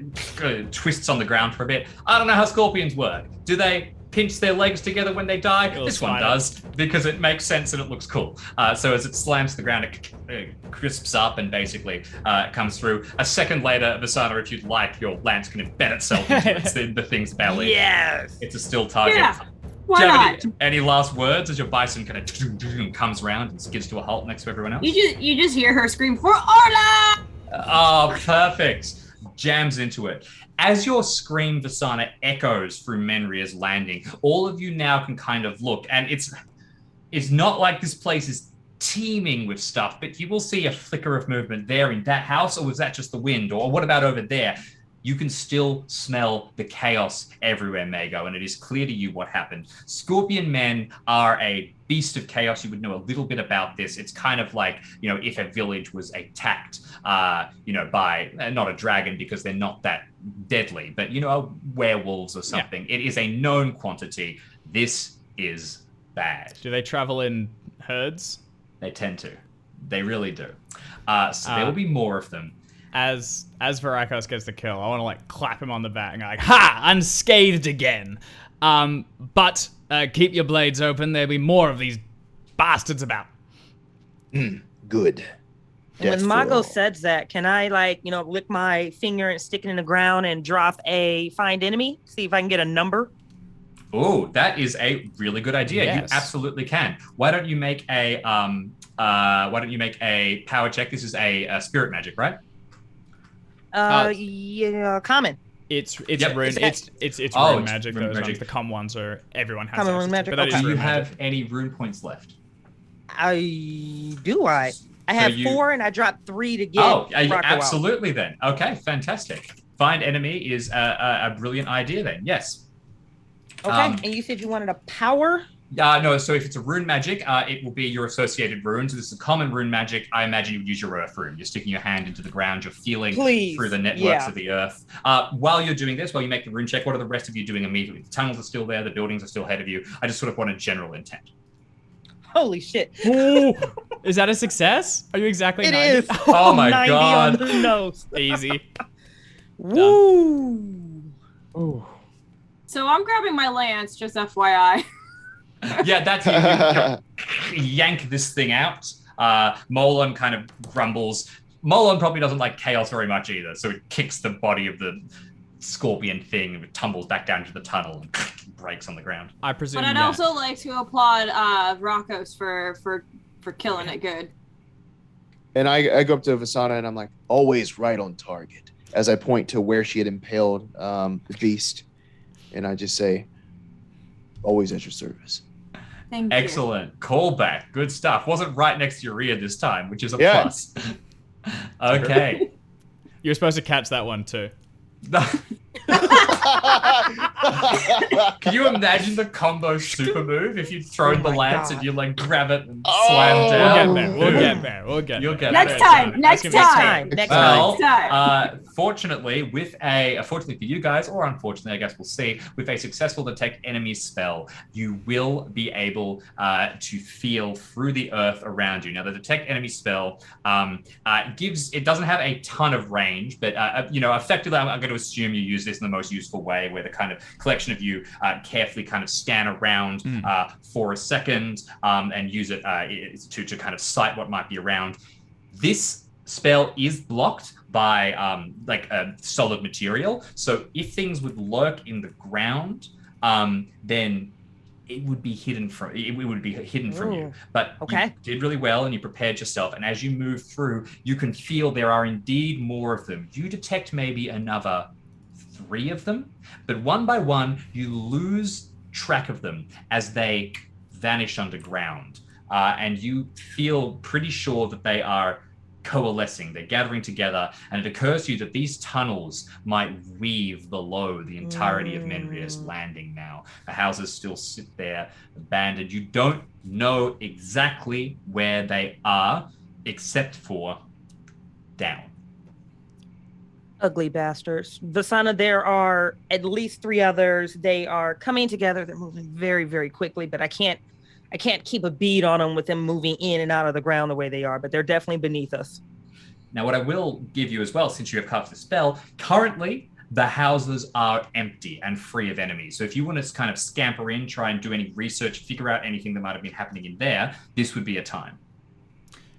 twists on the ground for a bit. I don't know how scorpions work. Do they pinch their legs together when they die? This one does, because it makes sense and it looks cool. So as it slams to the ground, it crisps up and basically comes through. A second later, Visana, if you'd like, your lance can embed itself into the thing's belly. Yes. It's a still target. Yeah. Why Do you not? have any last words as your bison kind of comes around and skids to a halt next to everyone else? You just hear her scream for Orla! Oh, perfect. Jams into it. As your scream, Visana, echoes through Menryr's landing, all of you now can kind of look, and it's not like this place is teeming with stuff, but you will see a flicker of movement there in that house, or was that just the wind? Or what about over there? You can still smell the chaos everywhere, Mago, and it is clear to you what happened. Scorpion men are a beast of chaos. You would know a little bit about this. It's kind of like, if a village was attacked, by not a dragon because they're not that deadly, but, werewolves or something. Yeah. It is a known quantity. This is bad. Do they travel in herds? They tend to. They really do. So there will be more of them. As Varakos gets the kill, I want to clap him on the back and go ha! Unscathed again. But keep your blades open. There'll be more of these bastards about. Good. And when Death Mago for all. says that, can I lick my finger and stick it in the ground and drop a find enemy? See if I can get a number. Oh, that is a really good idea. Yes. You absolutely can. Why don't you make a power check? This is a spirit magic, right? Yeah, common. It's Yep. rune. It's rune magic. Rune Those magic. ones. The common ones are everyone has. Common access rune to, magic, but that is okay. Do you rune have magic. any rune points left? I have 4 and I dropped 3 to get. Absolutely then. Okay, fantastic. Find enemy is a brilliant idea then. Yes. Okay, and you said you wanted a power? No, so if it's a rune magic, it will be your associated runes. This is a common rune magic. I imagine you would use your earth rune. You're sticking your hand into the ground. You're feeling through the networks of the earth. While you're doing this, while you make the rune check, what are the rest of you doing immediately? The tunnels are still there. The buildings are still ahead of you. I just sort of want a general intent. Holy shit. Ooh, is that a success? Are you exactly It 90? is. Oh my 90 God. on the nose. Easy. Woo. Ooh. So I'm grabbing my lance, just FYI. Yeah, that's you yank this thing out. Molon kind of grumbles. Molon probably doesn't like chaos very much either, so it kicks the body of the scorpion thing and it tumbles back down to the tunnel and breaks on the ground. I presume. But I'd also like to applaud Rakos for killing it good. And I go up to Visana and I'm like, always right on target. As I point to where she had impaled the beast. And I just say, always at your service. Thank you. Excellent. Callback. Good stuff. Wasn't right next to your ear this time, which is a Yeah. plus. Okay. You're supposed to catch that one too. Can you imagine the combo super move if you'd thrown the lance and you grab it and Oh. slam down? We'll get there. You'll get Next there. time. Next That's gonna be time. Next Well, time. fortunately for you guys, or unfortunately, I guess we'll see, with a successful detect enemy spell, you will be able to feel through the earth around you. Now, the detect enemy spell it doesn't have a ton of range, but effectively, I'm going to assume you use this in the most useful way, where the kind of collection of you carefully kind of stand around for a second and use it to kind of sight what might be around. This spell is blocked by a solid material, so if things would lurk in the ground, then it would be hidden from you. But you did really well and you prepared yourself, and as you move through, you can feel there are indeed more of them. You detect maybe another 3 of them, but one by one you lose track of them as they vanish underground, and you feel pretty sure that they are coalescing, they're gathering together, and it occurs to you that these tunnels might weave below the entirety of Menryr's landing now. The houses still sit there abandoned. You don't know exactly where they are, except for down. Ugly bastards. Vasana, there are at least 3 others. They are coming together. They're moving very, very quickly, but I can't keep a bead on them with them moving in and out of the ground the way they are, but they're definitely beneath us. Now, what I will give you as well, since you have cast the spell, currently the houses are empty and free of enemies. So if you want to kind of scamper in, try and do any research, figure out anything that might have been happening in there, this would be a time.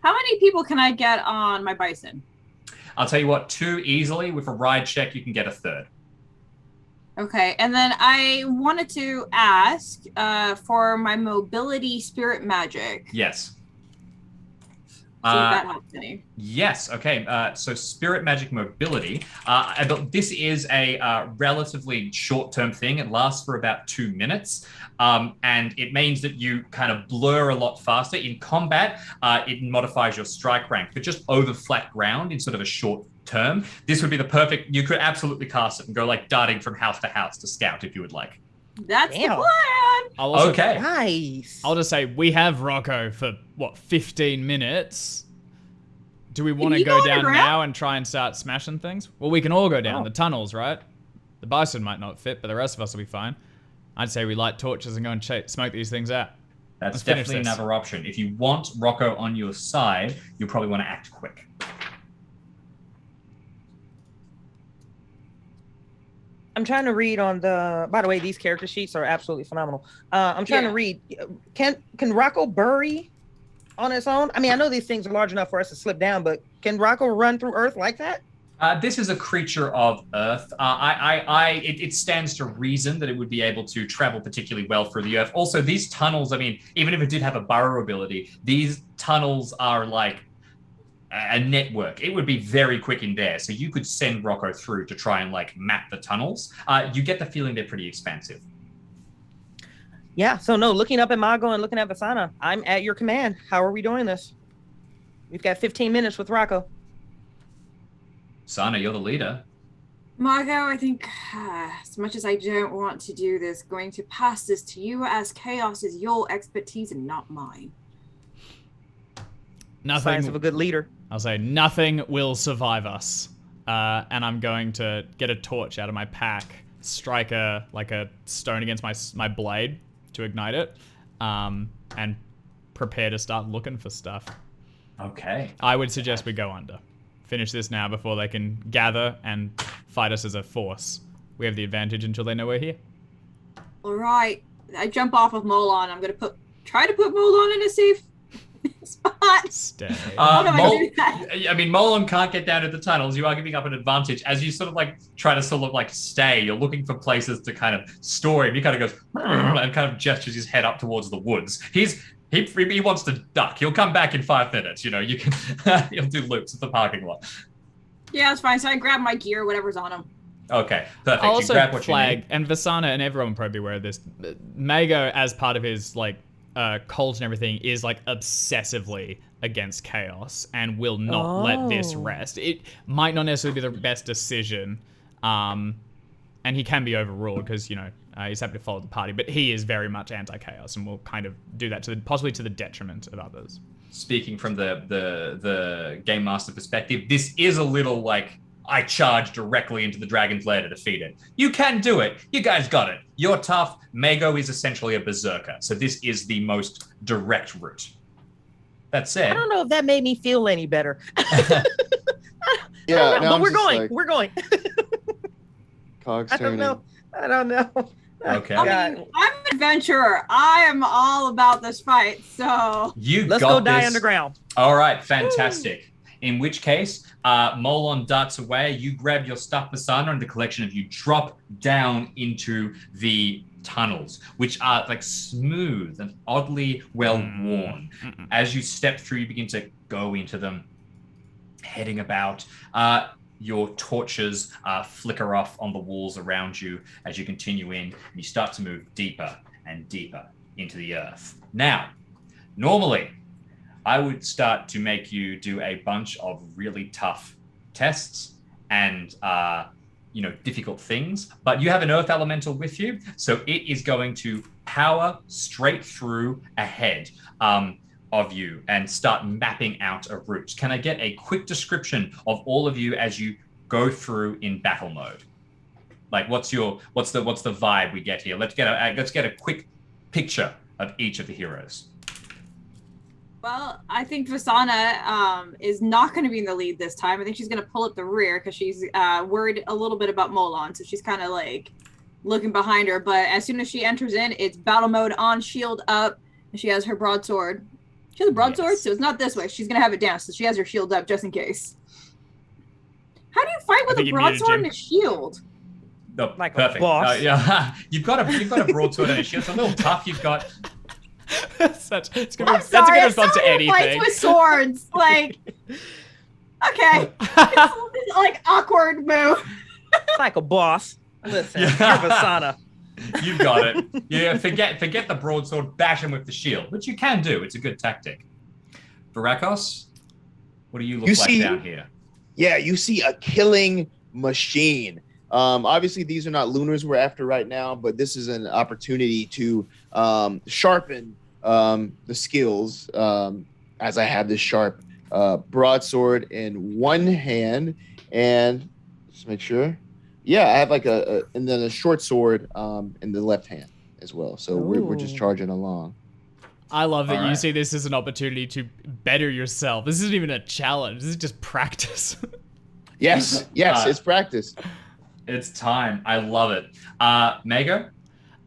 How many people can I get on my bison? I'll tell you what, 2 easily. With a ride check, you can get a 3rd. Okay, and then I wanted to ask for my mobility spirit magic. Yes. See if that helps any. Yes. Okay. So spirit magic mobility. This is a relatively short-term thing. It lasts for about 2 minutes, and it means that you kind of blur a lot faster in combat. It modifies your strike rank, but just over flat ground in sort of a short term. This would be the perfect. You could absolutely cast it and go like darting from house to house to scout if you would like. That's the plan. Okay. Nice. I'll just say we have Rocco for 15 minutes. Do we want to go down now and try and start smashing things? Well, we can all go down the tunnels, right? The bison might not fit, but the rest of us will be fine. I'd say we light torches and go and smoke these things out. That's definitely another option. If you want Rocco on your side, you'll probably want to act quick. I'm trying to read on the. By the way, these character sheets are absolutely phenomenal. I'm trying to read. Can Rocco bury on its own? I mean, I know these things are large enough for us to slip down, but can Rocco run through Earth like that? This is a creature of Earth. It stands to reason that it would be able to travel particularly well through the Earth. Also, these tunnels, I mean, even if it did have a burrow ability, these tunnels are like a network. It would be very quick in there. So you could send Rocco through to try and like map the tunnels. You get the feeling they're pretty expansive. Yeah, so no, looking up at Mago and looking at Vasana, I'm at your command. How are we doing this? We've got 15 minutes with Rocco. Sana, you're the leader. Margot, I think as much as I don't want to do this, going to pass this to you as chaos is your expertise and not mine. Nothing. Signs of a good leader. I'll say nothing will survive us. And I'm going to get a torch out of my pack, strike a stone against my blade to ignite it, and prepare to start looking for stuff. Okay. I would suggest we go under. Finish this now before they can gather and fight us as a force. We have the advantage until they know we're here. All right. I jump off of Molon. I'm going to try to put Molon in a safe spot. Stay. I mean, Molon can't get down to the tunnels. You are giving up an advantage. As you sort of like try to sort of like stay, you're looking for places to kind of store him. He kind of goes and kind of gestures his head up towards the woods. He wants to duck. He'll come back in 5 minutes. You know, you can. He'll do loops at the parking lot. Yeah, it's fine. So I grab my gear, whatever's on him. Okay, perfect. I'll also grab what flag, you need. and Vasana and everyone will probably be aware of this. Mago, as part of his like cult and everything, is like obsessively against chaos and will not let this rest. It might not necessarily be the best decision, and he can be overruled because he's happy to follow the party, but he is very much anti-chaos and will kind of do that possibly to the detriment of others. Speaking from the game master perspective, this is a little like I charge directly into the dragon's lair to defeat it. You can do it. You guys got it. You're tough. Mago is essentially a berserker, so this is the most direct route. That said, I don't know if that made me feel any better. Yeah, but we're going. We're going. Cogs I don't turning. know. I don't know. Okay. I mean, I'm an adventurer. I am all about this fight, so... Let's go die underground. All right, fantastic. In which case, Molon darts away. You grab your stuff, Basana, and the collection of you drop down into the tunnels, which are like smooth and oddly well worn. As you step through, you begin to go into them, heading about. Your torches flicker off on the walls around you as you continue in, and you start to move deeper and deeper into the earth. Now, normally, I would start to make you do a bunch of really tough tests and difficult things. But you have an earth elemental with you, so it is going to power straight through ahead of you and start mapping out a route. Can I get a quick description of all of you as you go through in battle mode? Like, what's the vibe we get here? Let's get a quick picture of each of the heroes. Well, I think Vasana is not going to be in the lead this time. I think she's going to pull up the rear because she's worried a little bit about Molon, so she's kind of like looking behind her. But as soon as she enters in, it's battle mode on, shield up, and she has her broadsword. She has a broadsword, so it's not this way. She's going to have it down, so she has her shield up just in case. How do you fight with a broadsword and a shield? No, Like perfect. a boss. Yeah, you've got a broadsword and a shield. It's a little tough. You've got. That's a good response to anything. Fights with swords, like. Okay, it's like awkward move. Like a boss. Listen, Yeah. you're Vasana. You've got it. Yeah, forget the broadsword, bash him with the shield, which you can do. It's a good tactic. Varakos, what do you look like down here? Yeah, you see a killing machine. Obviously, these are not lunars we're after right now, but this is an opportunity to sharpen the skills as I have this sharp broadsword in one hand, and just make sure. Yeah, I have like and then a short sword in the left hand as well. So we're just charging along. I love that All you see this as an opportunity to better yourself. This isn't even a challenge. This is just practice. Yes, it's practice. It's time. I love it. Mago?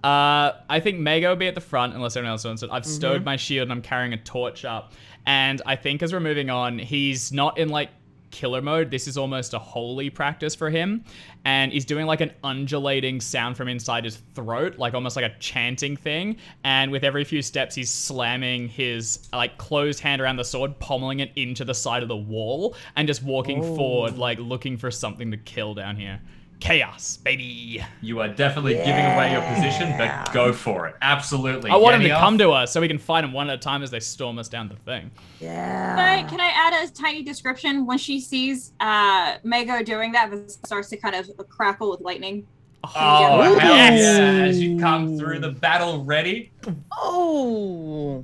I think Mago will be at the front unless anyone else wants it. I've stowed my shield and I'm carrying a torch up. And I think as we're moving on, he's not in like killer mode. This is almost a holy practice for him. And he's doing like an undulating sound from inside his throat, like almost like a chanting thing. And with every few steps, he's slamming his like closed hand around the sword, pommeling it into the side of the wall and just walking forward, like looking for something to kill down here. Chaos, baby. You are definitely giving away your position, but go for it. Absolutely. I want him to come to us so we can fight him one at a time as they storm us down the thing. Yeah. Can I add a tiny description? When she sees Mago doing that, it starts to kind of crackle with lightning. Oh, hell yes. yeah. As you come through the battle ready. Oh.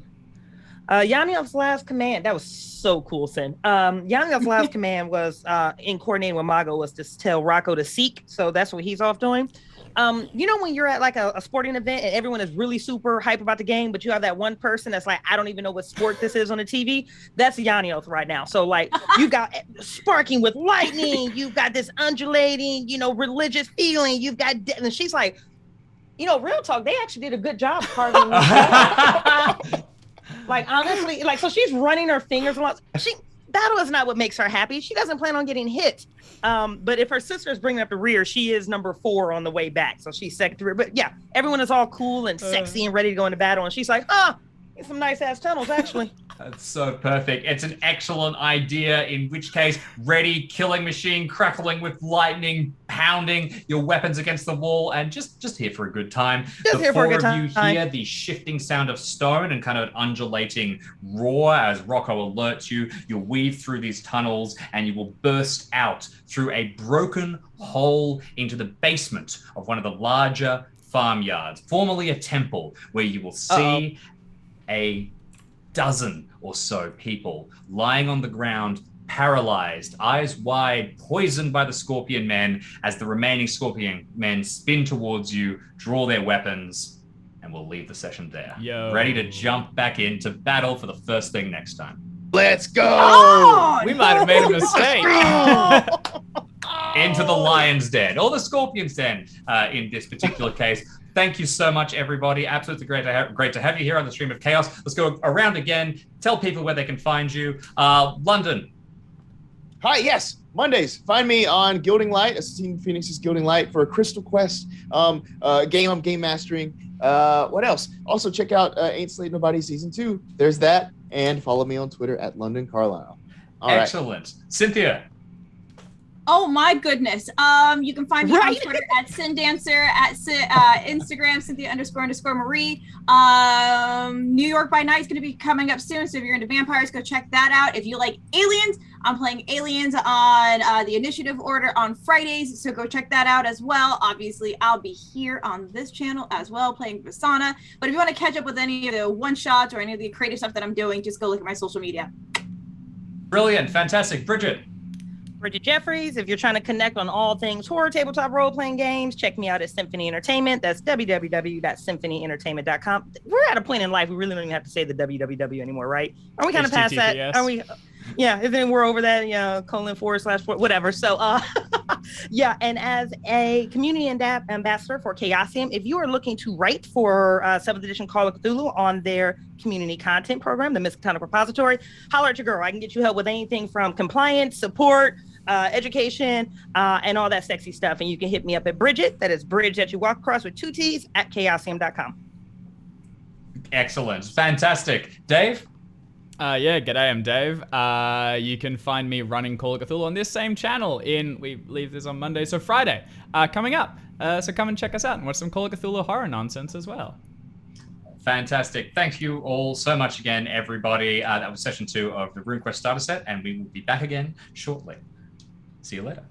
Yaniov's last command, that was so cool, Sin. Yaniov's last command was, in coordinating with Mago, was to tell Rocco to seek. So that's what he's off doing. You know when you're at like a sporting event and everyone is really super hype about the game, but you have that one person that's like, I don't even know what sport this is on the TV? That's Yaniov right now. So like, you got sparking with lightning, you've got this undulating, religious feeling, you've got, and she's like, real talk, they actually did a good job carving this. Like, honestly, like, so she's running her fingers along. Battle is not what makes her happy. She doesn't plan on getting hit. But if her sister's bringing up the rear, she is number 4 on the way back. So she's second to rear. But yeah, everyone is all cool and sexy and ready to go into battle. And she's like, some nice ass tunnels, actually. That's so perfect. It's an excellent idea, in which case, ready, killing machine, crackling with lightning, pounding your weapons against the wall, and just here for a good time. Just here for a good The 4 of you time. hear the shifting sound of stone and kind of an undulating roar as Rocco alerts you. You'll weave through these tunnels, and you will burst out through a broken hole into the basement of one of the larger farmyards, formerly a temple, where you will see a dozen or so people lying on the ground, paralyzed, eyes wide, poisoned by the scorpion men, as the remaining scorpion men spin towards you, draw their weapons, and we'll leave the session there. Yo. Ready to jump back into battle for the first thing next time. Let's go. We might have made a mistake. Into the lion's den, or the scorpion's den in this particular case. Thank you so much, everybody. Absolutely great to have you here on the Stream of Chaos. Let's go around again. Tell people where they can find you. London. Hi, yes. Mondays, find me on Gilding Light, Assassin Phoenix's Gilding Light for a Crystal Quest game I'm game mastering. What else? Also check out Ain't Slayed Nobody Season 2. There's that. And follow me on Twitter at London Carlisle. All right. Excellent. Cynthia. Oh my goodness. You can find me on Twitter at SinDancer, at Instagram, Cynthia__Marie. New York by Night is going to be coming up soon. So if you're into vampires, go check that out. If you like aliens, I'm playing aliens on the initiative order on Fridays. So go check that out as well. Obviously, I'll be here on this channel as well playing Visana. But if you want to catch up with any of the one-shots or any of the creative stuff that I'm doing, just go look at my social media. Brilliant. Fantastic. Bridget. Bridget Jeffries. If you're trying to connect on all things horror tabletop role-playing games, check me out at Symphony Entertainment. That's www.symphonyentertainment.com. We're at a point in life we really don't even have to say the www anymore, right? Are we kind of past that? Are we? Yeah, then we're over that, :/4, whatever. So, yeah, and as a community ambassador for Chaosium, if you are looking to write for 7th edition Call of Cthulhu on their community content program, the Miskatonic Repository, holler at your girl. I can get you help with anything from compliance, support, education, and all that sexy stuff. And you can hit me up at Bridget, that is Bridge that you walk across with 2 T's, at chaosium.com. Excellent. Fantastic. Dave? Yeah, g'day, I'm Dave. You can find me running Call of Cthulhu on this same channel we leave this on Monday, so Friday, coming up. So come and check us out and watch some Call of Cthulhu horror nonsense as well. Fantastic. Thank you all so much again, everybody. That was session 2 of the RuneQuest starter set, and we will be back again shortly. See you later.